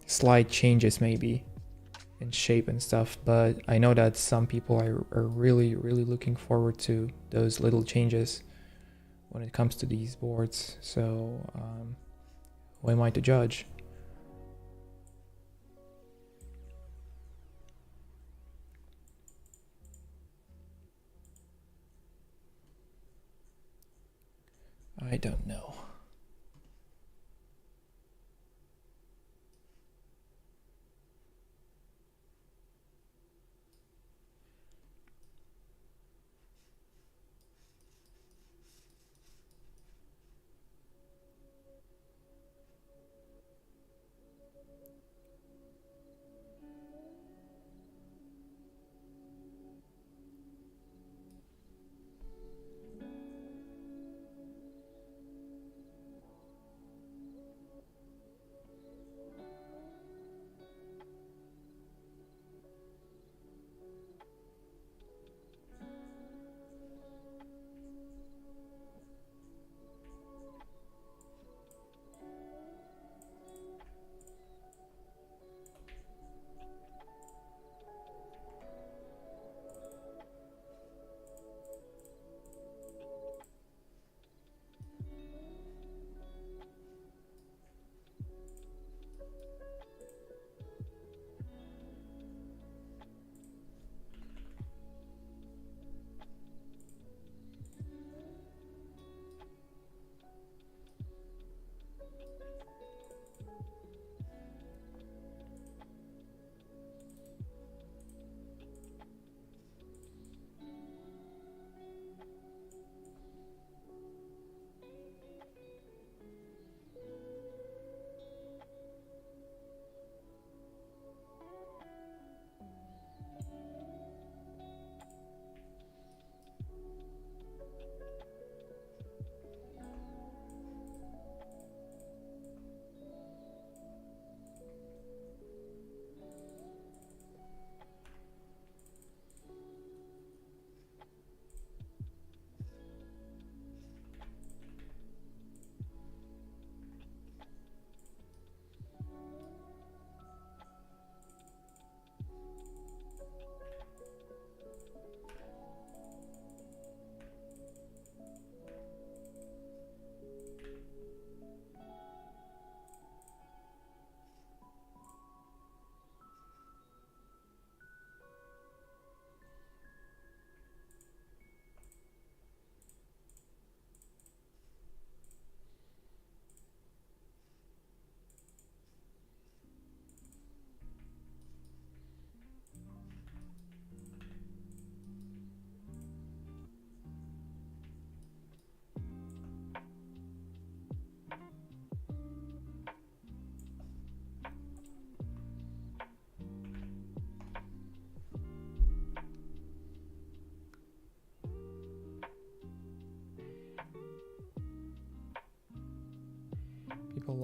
slight changes maybe in shape and stuff, but I know that some people are really looking forward to those little changes when it comes to these boards. So who am I to judge? I don't know.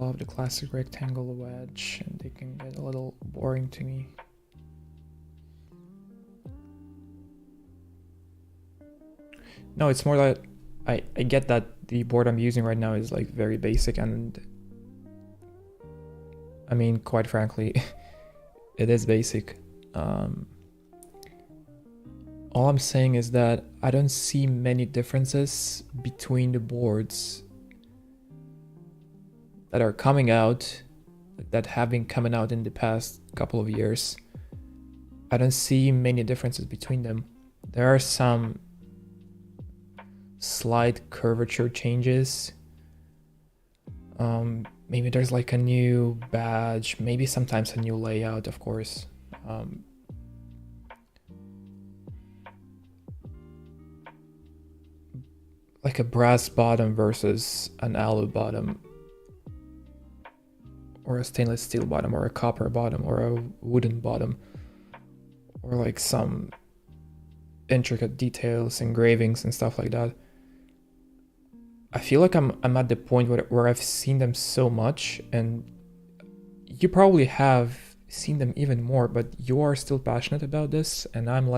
love the classic rectangle wedge, and they can get a little boring to me. No, it's more that I get that the board I'm using right now is like very basic, and I mean, quite frankly, it is basic. All I'm saying is that I don't see many differences between the boards that are coming out, that have been coming out in the past couple of years. I don't see many differences between them. There are some slight curvature changes. Maybe there's like a new badge, maybe sometimes a new layout, of course. Like a brass bottom versus an alu bottom, or a stainless steel bottom, or a copper bottom, or a wooden bottom, or like some intricate details, engravings and stuff like that. I feel like I'm at the point where I've seen them so much, and you probably have seen them even more, but you are still passionate about this, and I'm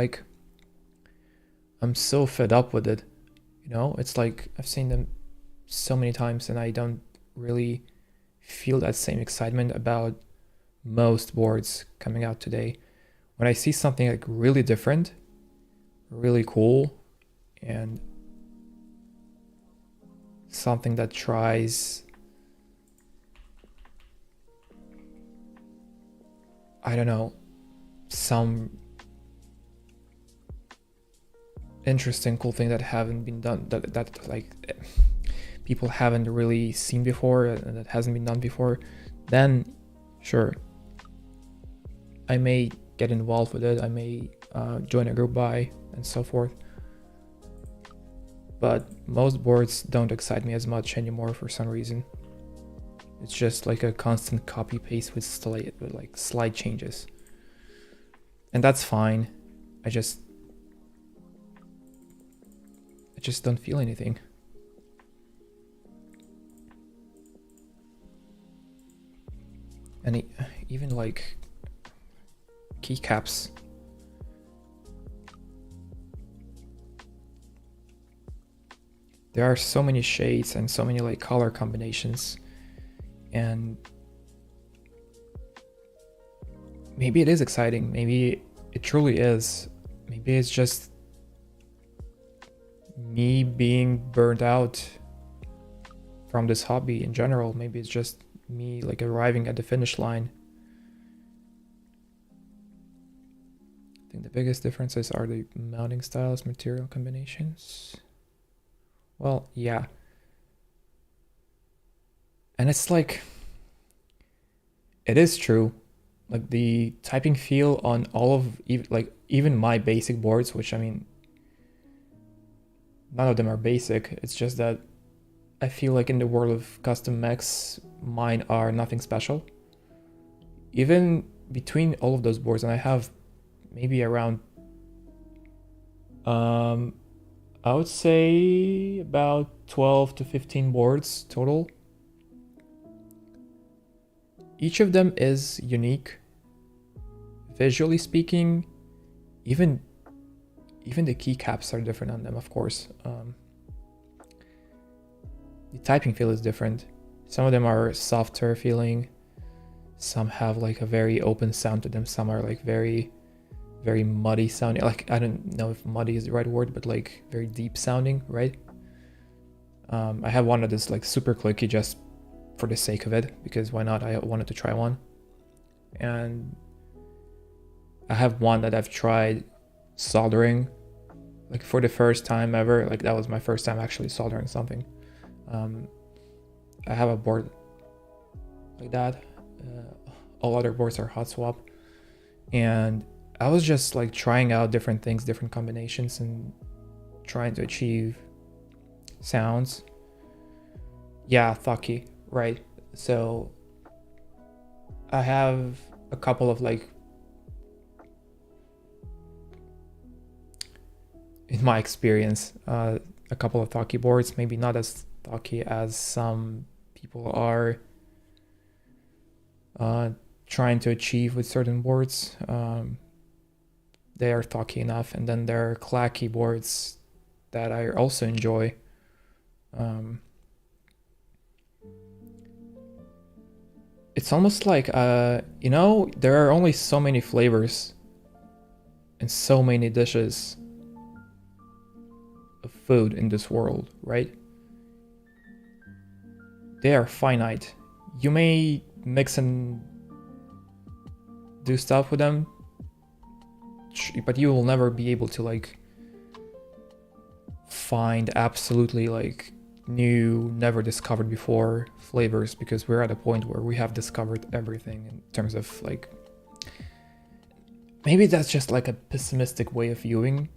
so fed up with it. You know, it's like I've seen them so many times and I don't really feel that same excitement about most boards coming out today. When I see something like really different, really cool, and something that tries, I don't know, some interesting, cool thing that haven't been done, that like people haven't really seen before, and that hasn't been done before, then sure, I may get involved with it. I may join a group buy and so forth. But most boards don't excite me as much anymore for some reason. It's just like a constant copy paste with slight changes, and that's fine. I just don't feel anything. And even like keycaps. There are so many shades and so many like color combinations, and maybe it is exciting. Maybe it truly is. Maybe it's just me being burnt out from this hobby in general. Maybe it's just me like arriving at the finish line. I think the biggest differences are the mounting styles, material combinations. Well, yeah. And it's like, it is true. Like the typing feel on all of even my basic boards, which I mean, none of them are basic. It's just that I feel like in the world of custom mechs, mine are nothing special. Even between all of those boards, and I have maybe around, I would say about 12 to 15 boards total. Each of them is unique, visually speaking. Even the keycaps are different on them, of course. The typing feel is different. Some of them are softer feeling. Some have like a very open sound to them. Some are like very, very muddy sounding. Like, I don't know if muddy is the right word, but like very deep sounding, right? I have one that is like super clicky just for the sake of it, because why not? I wanted to try one. And I have one that I've tried soldering like for the first time ever. Like that was my first time actually soldering something. I have a board like that. All other boards are hot swap, and I was just like trying out different things, different combinations, and trying to achieve sounds. Yeah, Thucky, right? So I have a couple of like, in my experience, a couple of Thucky boards, maybe not as Thucky as some people are trying to achieve with certain boards. They are talky enough, and then there are clacky boards that I also enjoy. It's almost like, you know, there are only so many flavors and so many dishes of food in this world, right? They are finite. You may mix and do stuff with them, but you will never be able to like find absolutely like new, never discovered before flavors, because we're at a point where we have discovered everything in terms of like, maybe that's just like a pessimistic way of viewing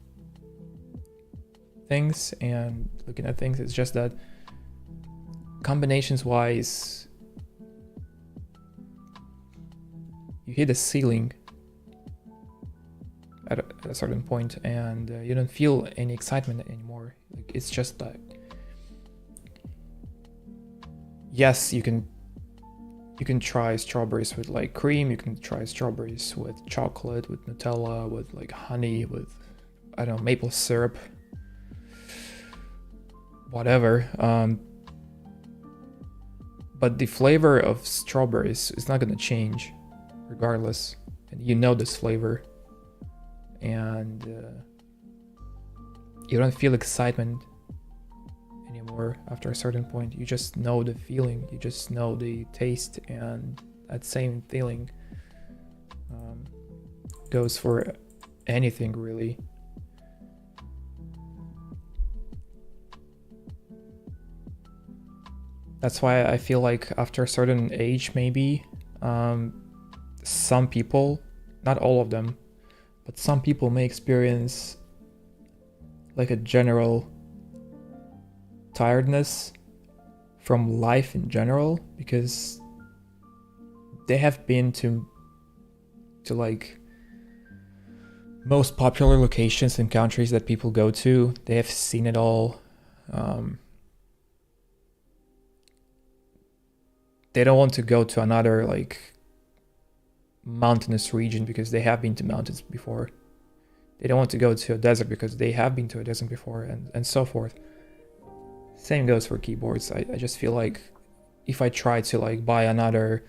things and looking at things. It's just that combinations wise, you hit a ceiling at a certain point, and you don't feel any excitement anymore. Like, it's just that, yes, you can try strawberries with like cream, you can try strawberries with chocolate, with Nutella, with like honey, with, I don't know, maple syrup, whatever. But the flavor of strawberries is not going to change regardless, and you know this flavor, and you don't feel excitement anymore after a certain point. You just know the feeling, you just know the taste, and that same feeling goes for anything really. That's why I feel like after a certain age, maybe some people, not all of them, but some people may experience like a general tiredness from life in general, because they have been to like most popular locations and countries that people go to. They have seen it all. They don't want to go to another like mountainous region because they have been to mountains before. They don't want to go to a desert because they have been to a desert before, and so forth. Same goes for keyboards. I just feel like if I try to like buy another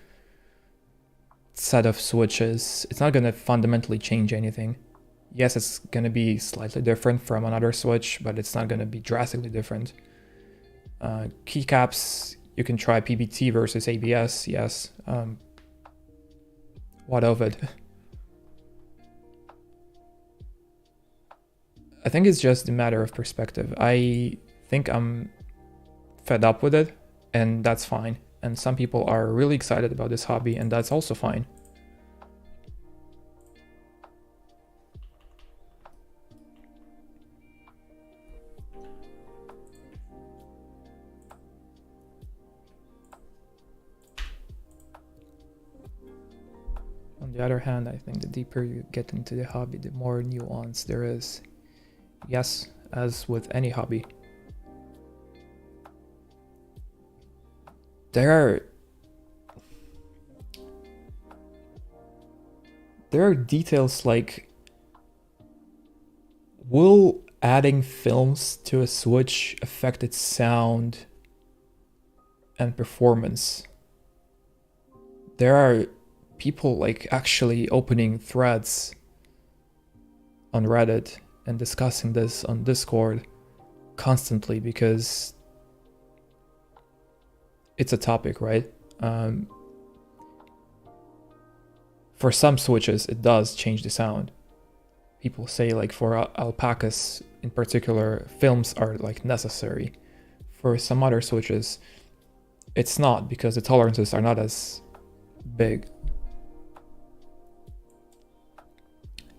set of switches, it's not gonna fundamentally change anything. Yes, it's gonna be slightly different from another switch, but it's not gonna be drastically different. Keycaps, you can try PBT versus ABS, yes. What of it? I think it's just a matter of perspective. I think I'm fed up with it, and that's fine. And some people are really excited about this hobby, and that's also fine. On the other hand, I think the deeper you get into the hobby, the more nuance there is. Yes, as with any hobby. There are details like, will adding films to a Switch affect its sound and performance? There are people like actually opening threads on Reddit and discussing this on Discord constantly because it's a topic, right? For some switches, it does change the sound. People say like for alpacas in particular, films are like necessary. For some other switches, it's not, because the tolerances are not as big.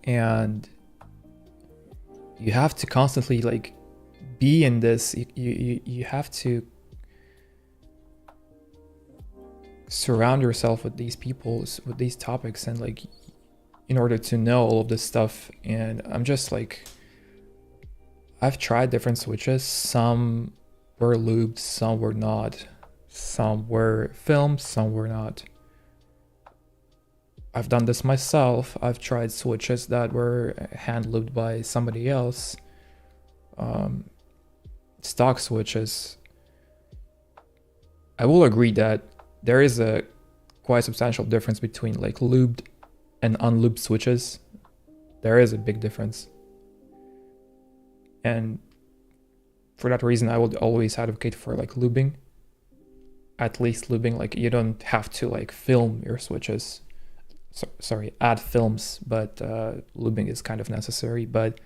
And you have to constantly like be in this. You have to surround yourself with these people, with these topics, and like in order to know all of this stuff. And I'm just like, I've tried different switches. Some were lubed, some were not. Some were filmed, some were not. I've done this myself. I've tried switches that were hand looped by somebody else. Stock switches. I will agree that there is a quite substantial difference between like looped and unlooped switches. There is a big difference. And for that reason, I would always advocate for like looping. At least looping, like you don't have to like film your switches. Sorry, add films, but looping is kind of necessary. But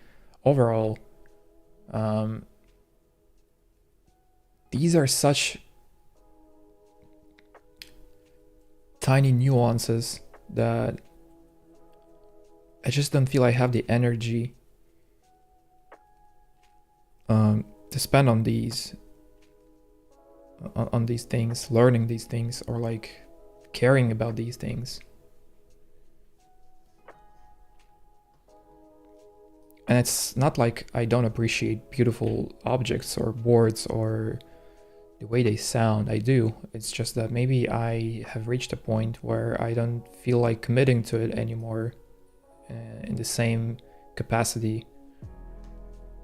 overall, these are such tiny nuances that I just don't feel I have the energy to spend on these things, learning these things, or like caring about these things. And it's not like I don't appreciate beautiful objects or boards or the way they sound. I do. It's just that maybe I have reached a point where I don't feel like committing to it anymore in the same capacity.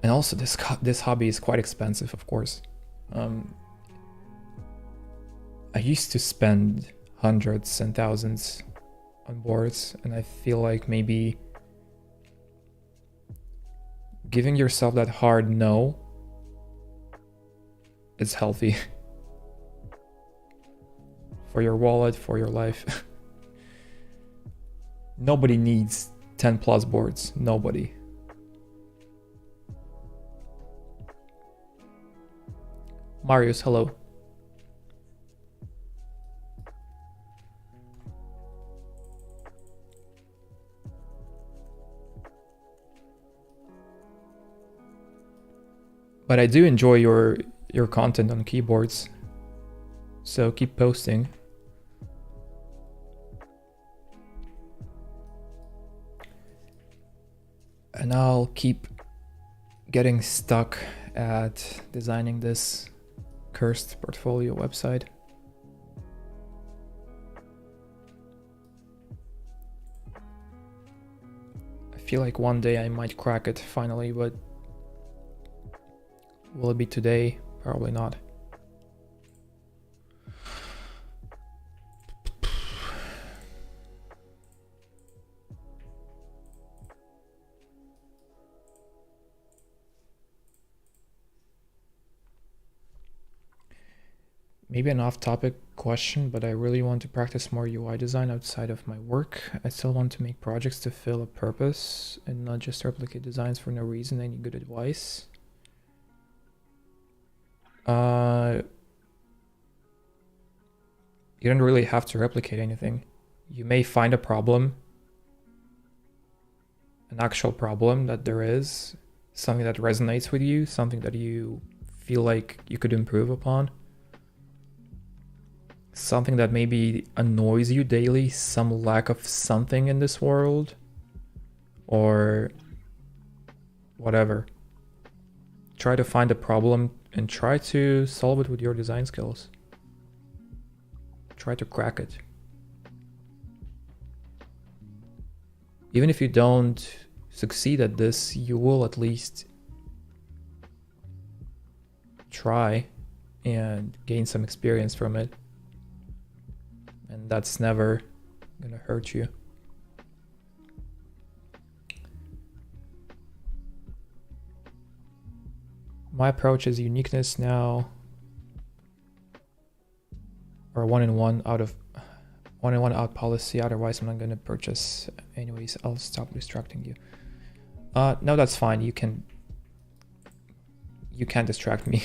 And also this hobby is quite expensive, of course. I used to spend hundreds and thousands on boards, and I feel like maybe giving yourself that hard no is healthy. For your wallet, for your life. Nobody needs 10 plus boards. Nobody. Marius, hello. But I do enjoy your content on keyboards, so keep posting. And I'll keep getting stuck at designing this cursed portfolio website. I feel like one day I might crack it finally, but will it be today? Probably not. Maybe an off-topic question, but I really want to practice more UI design outside of my work. I still want to make projects to fill a purpose and not just replicate designs for no reason. Any good advice? You don't really have to replicate anything. You may find a problem, an actual problem that there is, something that resonates with you, something that you feel like you could improve upon. Something that maybe annoys you daily, some lack of something in this world, or whatever. Try to find a problem and try to solve it with your design skills. Try to crack it. Even if you don't succeed at this, you will at least try and gain some experience from it. And that's never gonna hurt you. My approach is uniqueness now, or one in one out policy. Otherwise, I'm not gonna purchase. Anyways, I'll stop distracting you. No, that's fine. You can't distract me.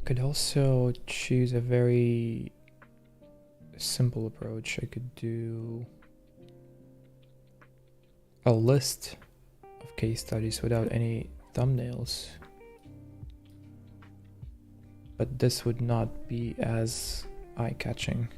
could also choose a very simple approach. I could do a list of case studies without any thumbnails, but this would not be as eye-catching.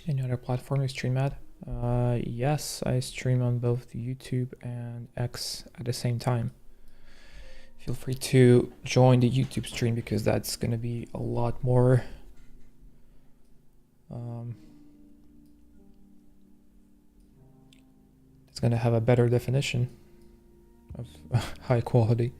Any other platform you stream at? Yes, I stream on both YouTube and X at the same time. Feel free to join the YouTube stream because that's going to be a lot more it's going to have a better definition of high quality.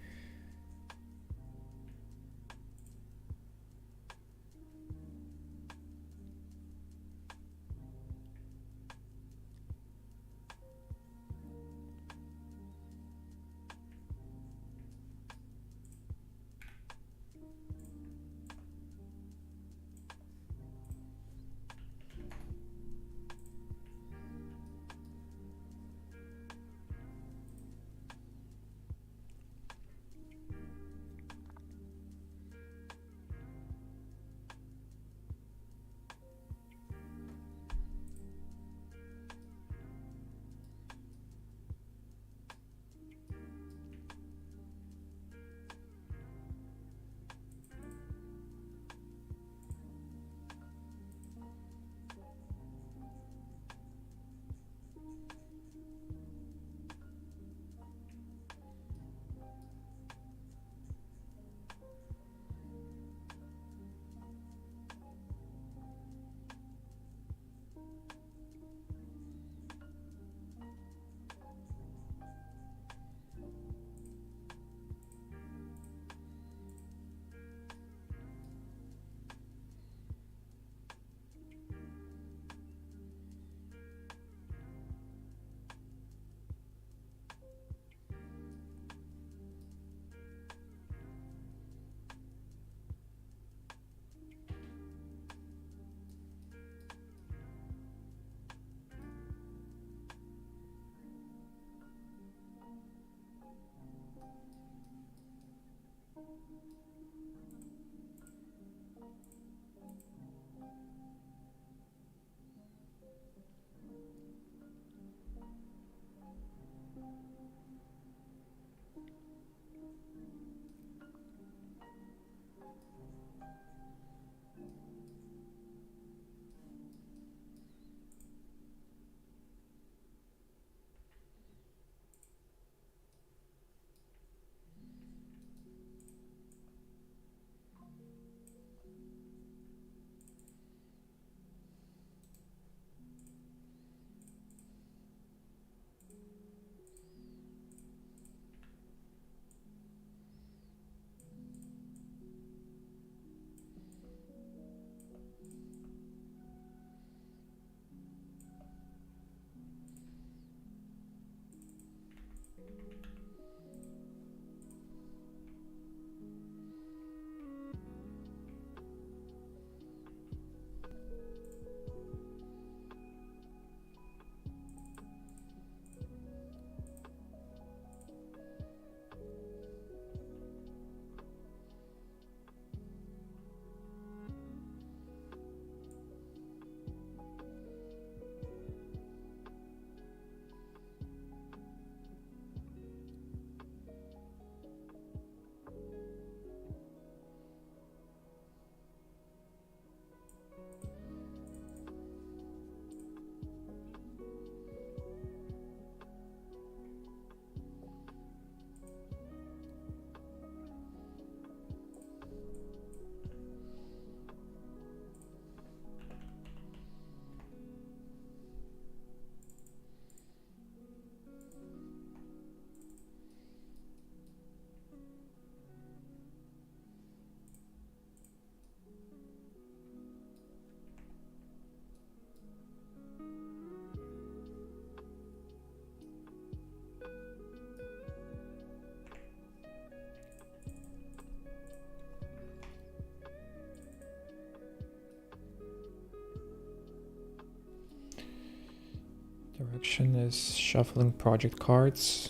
Direction is shuffling project cards.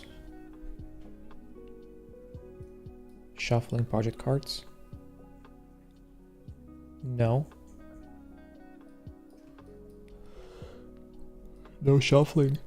Shuffling project cards. No. No shuffling.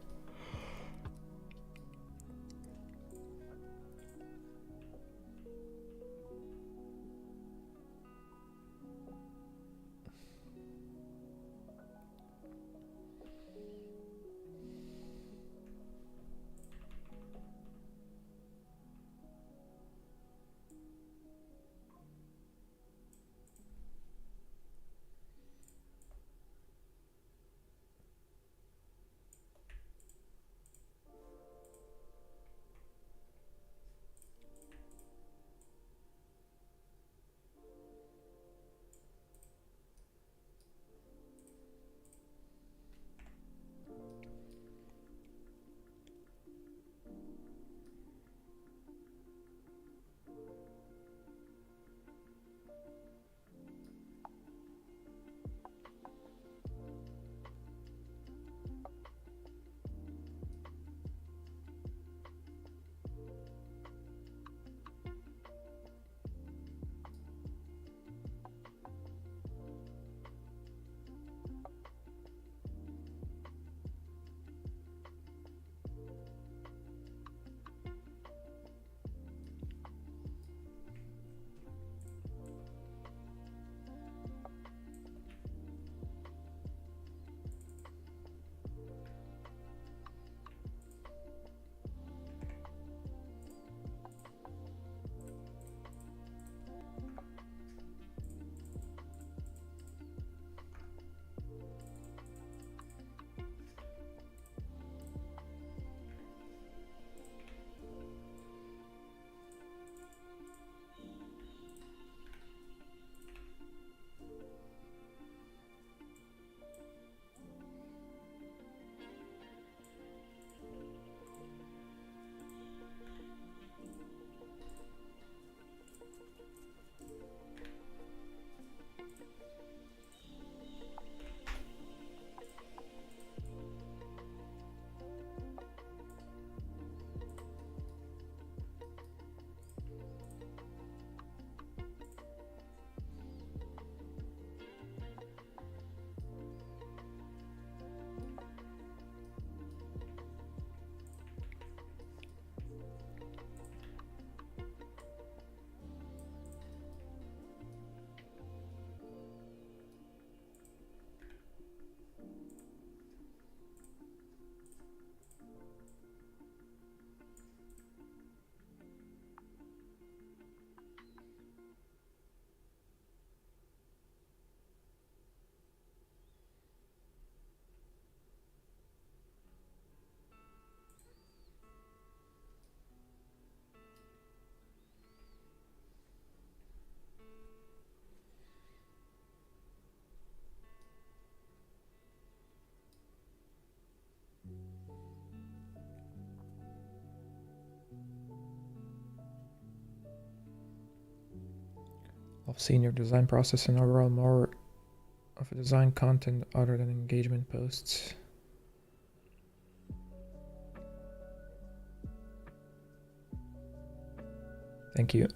of seeing your design process and overall more of a design content other than engagement posts. Thank you.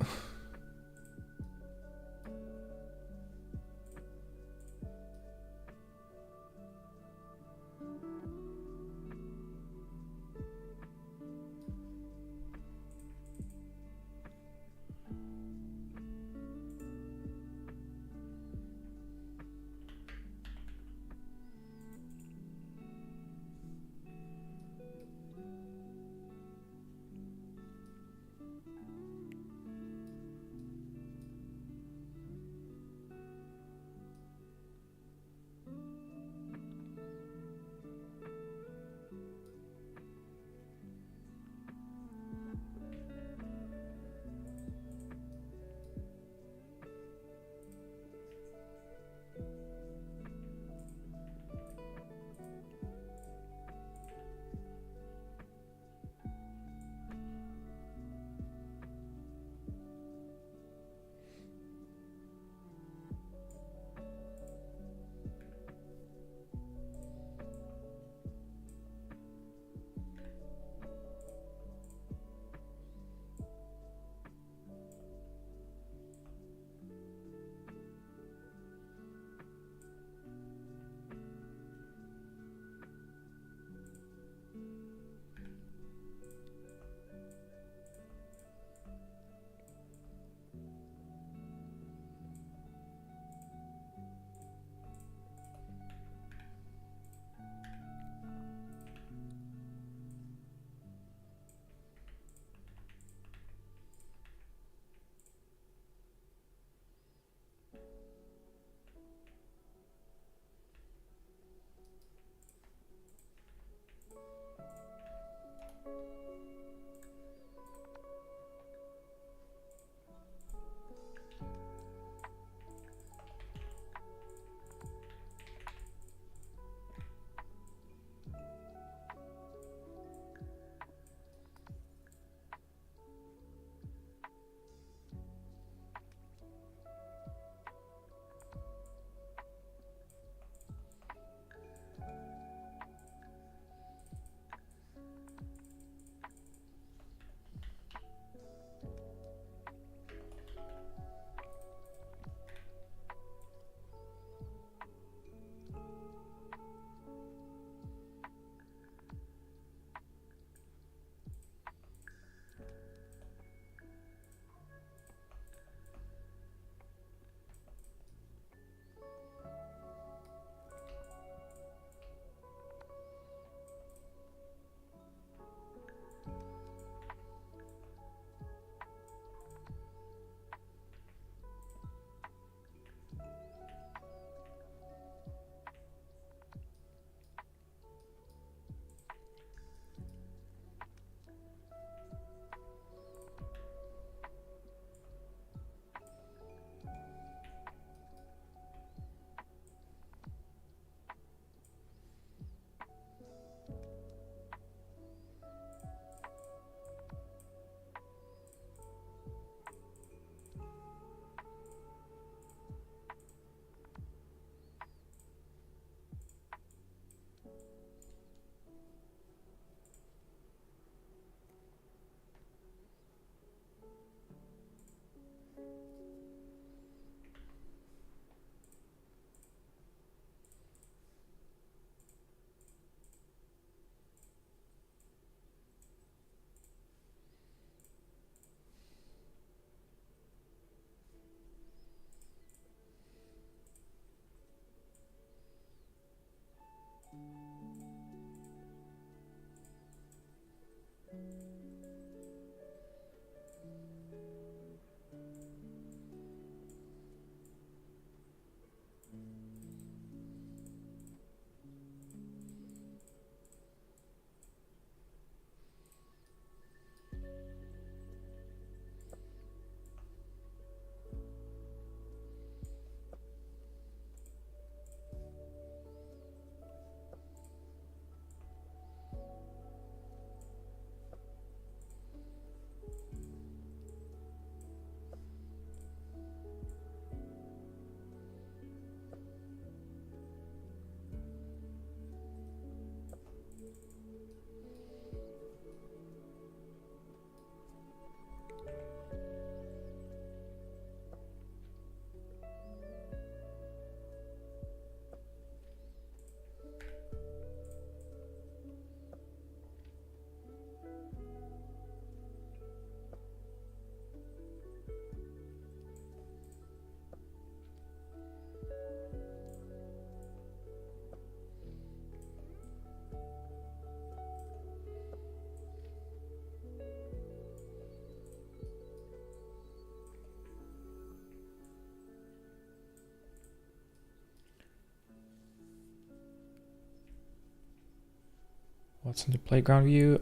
What's in the playground view?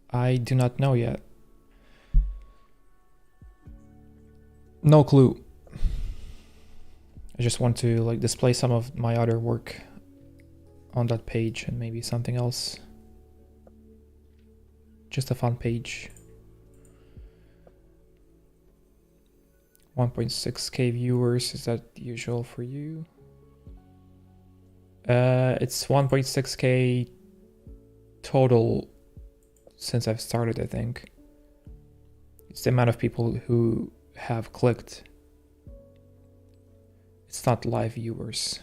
I do not know yet. No clue. I just want to like display some of my other work on that page and maybe something else. Just a fun page. 1.6k viewers, is that usual for you? It's 1.6k total since I've started, I think. It's the amount of people who have clicked. It's not live viewers.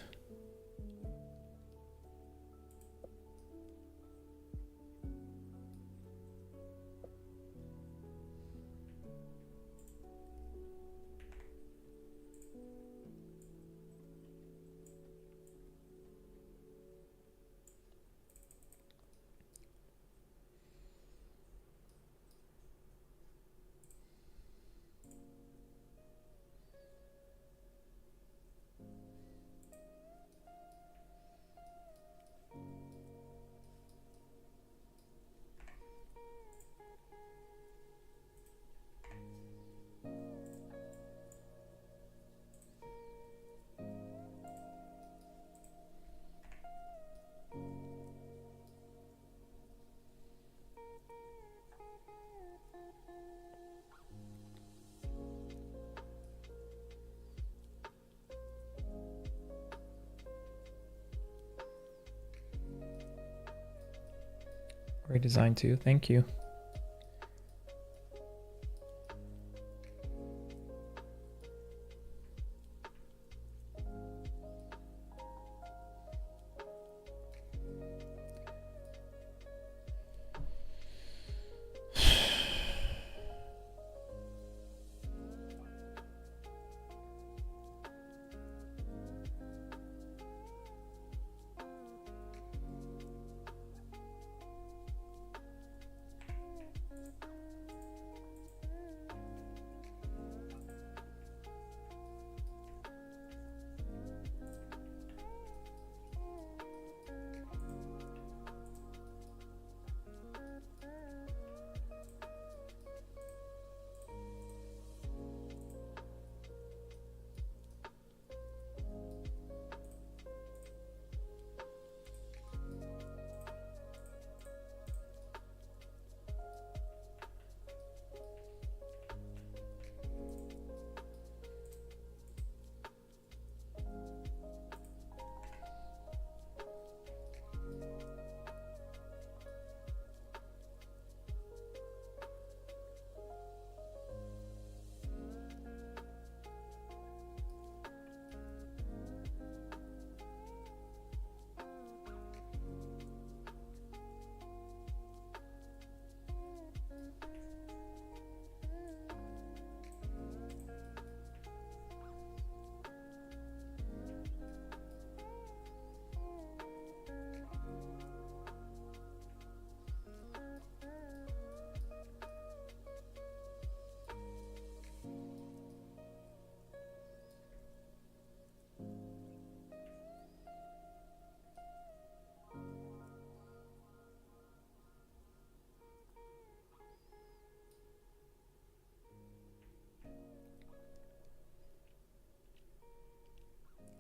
Great design too, thank you.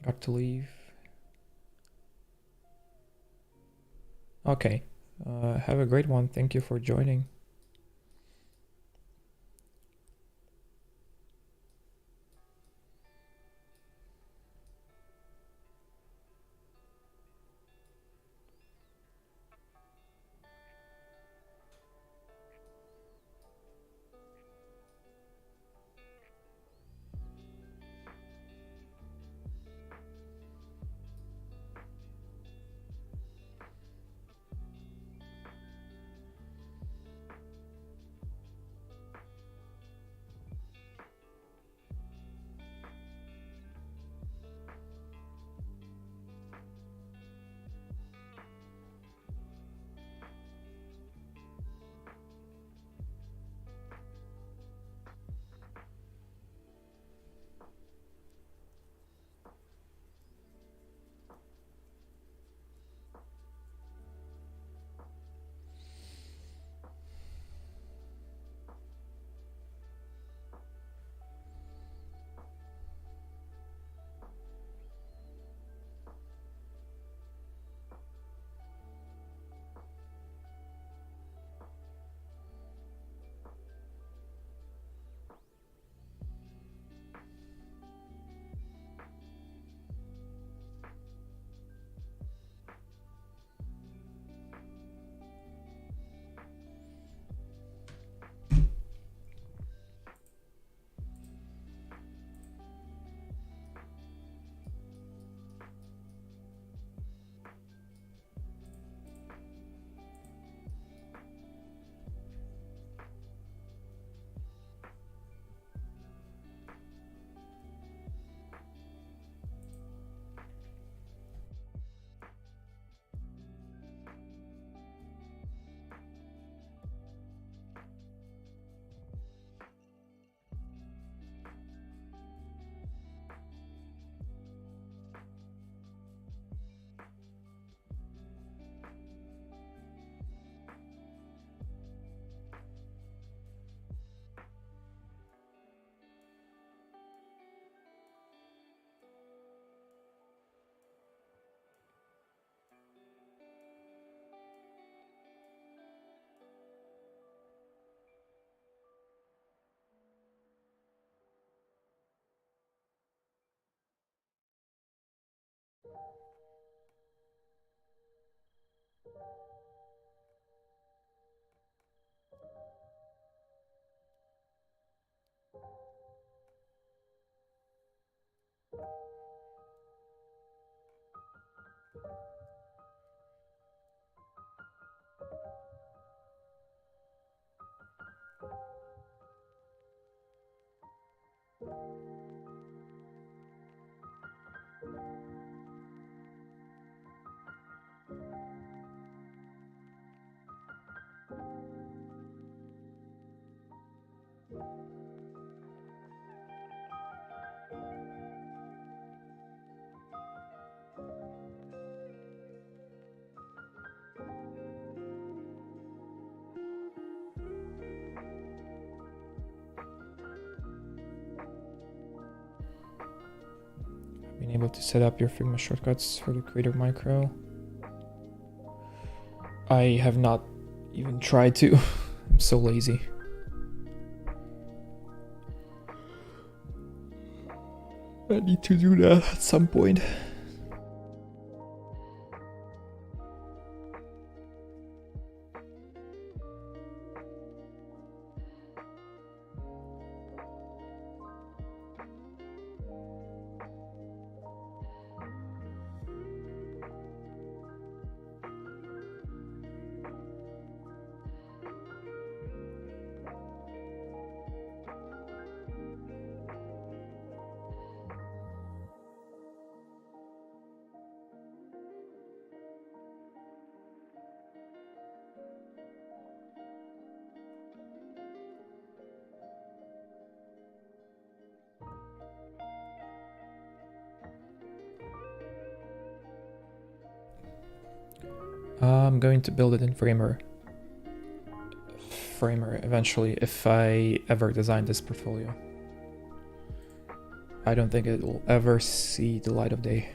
Got to leave. Okay. Have a great one. Thank you for joining. able to set up your Figma shortcuts for the Creator Micro. I have not even tried to. I'm so lazy. I need to do that at some point. I'm going to build it in Framer eventually if I ever design this portfolio. I don't think it will ever see the light of day.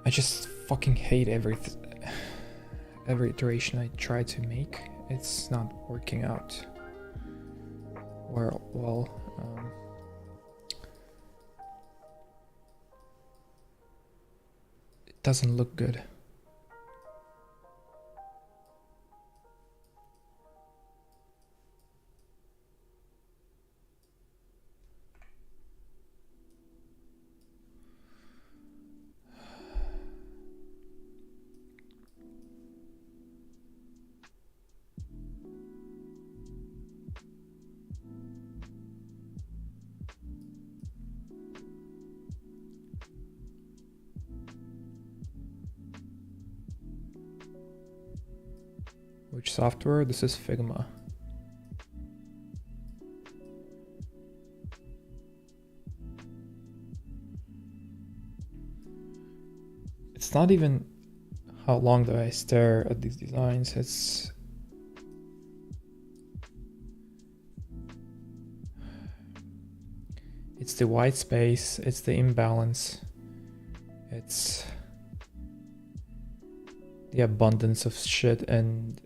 I just fucking hate every iteration I try to make. It's not working out well. It doesn't look good. Which software? This is Figma. It's not even how long do I stare at these designs. It's the white space, it's the imbalance, it's the abundance of shit, and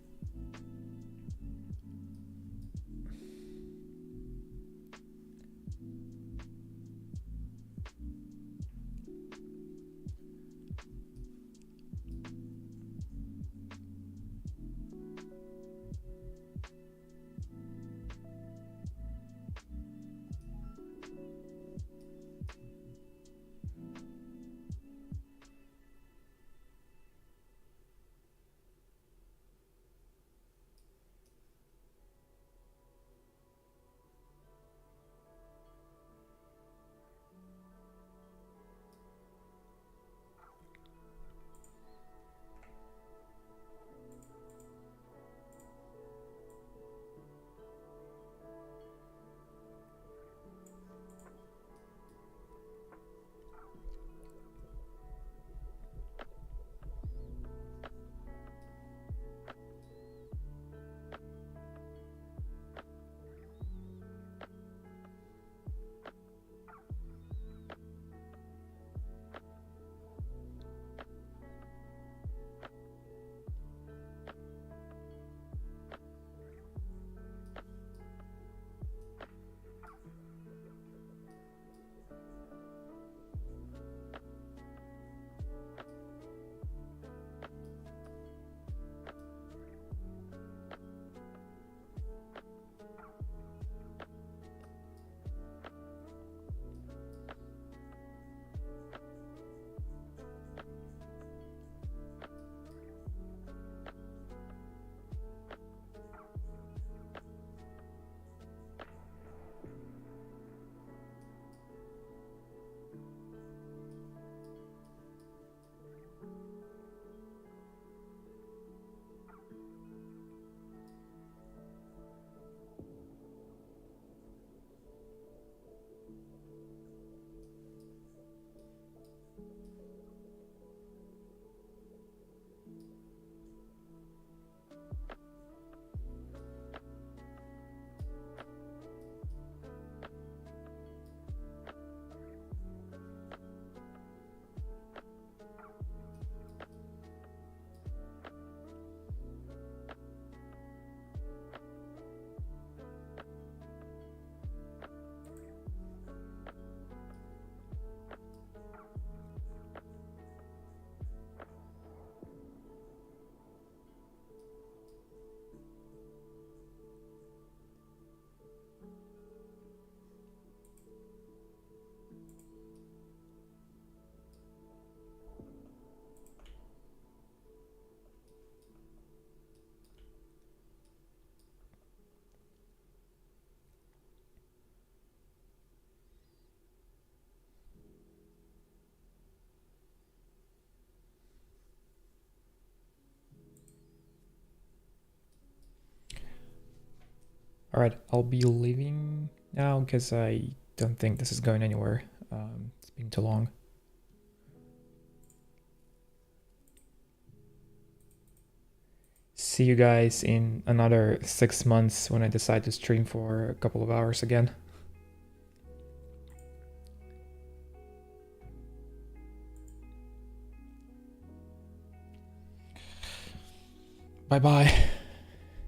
All right, I'll be leaving now because I don't think this is going anywhere. It's been too long. See you guys in another 6 months when I decide to stream for a couple of hours again. Bye bye.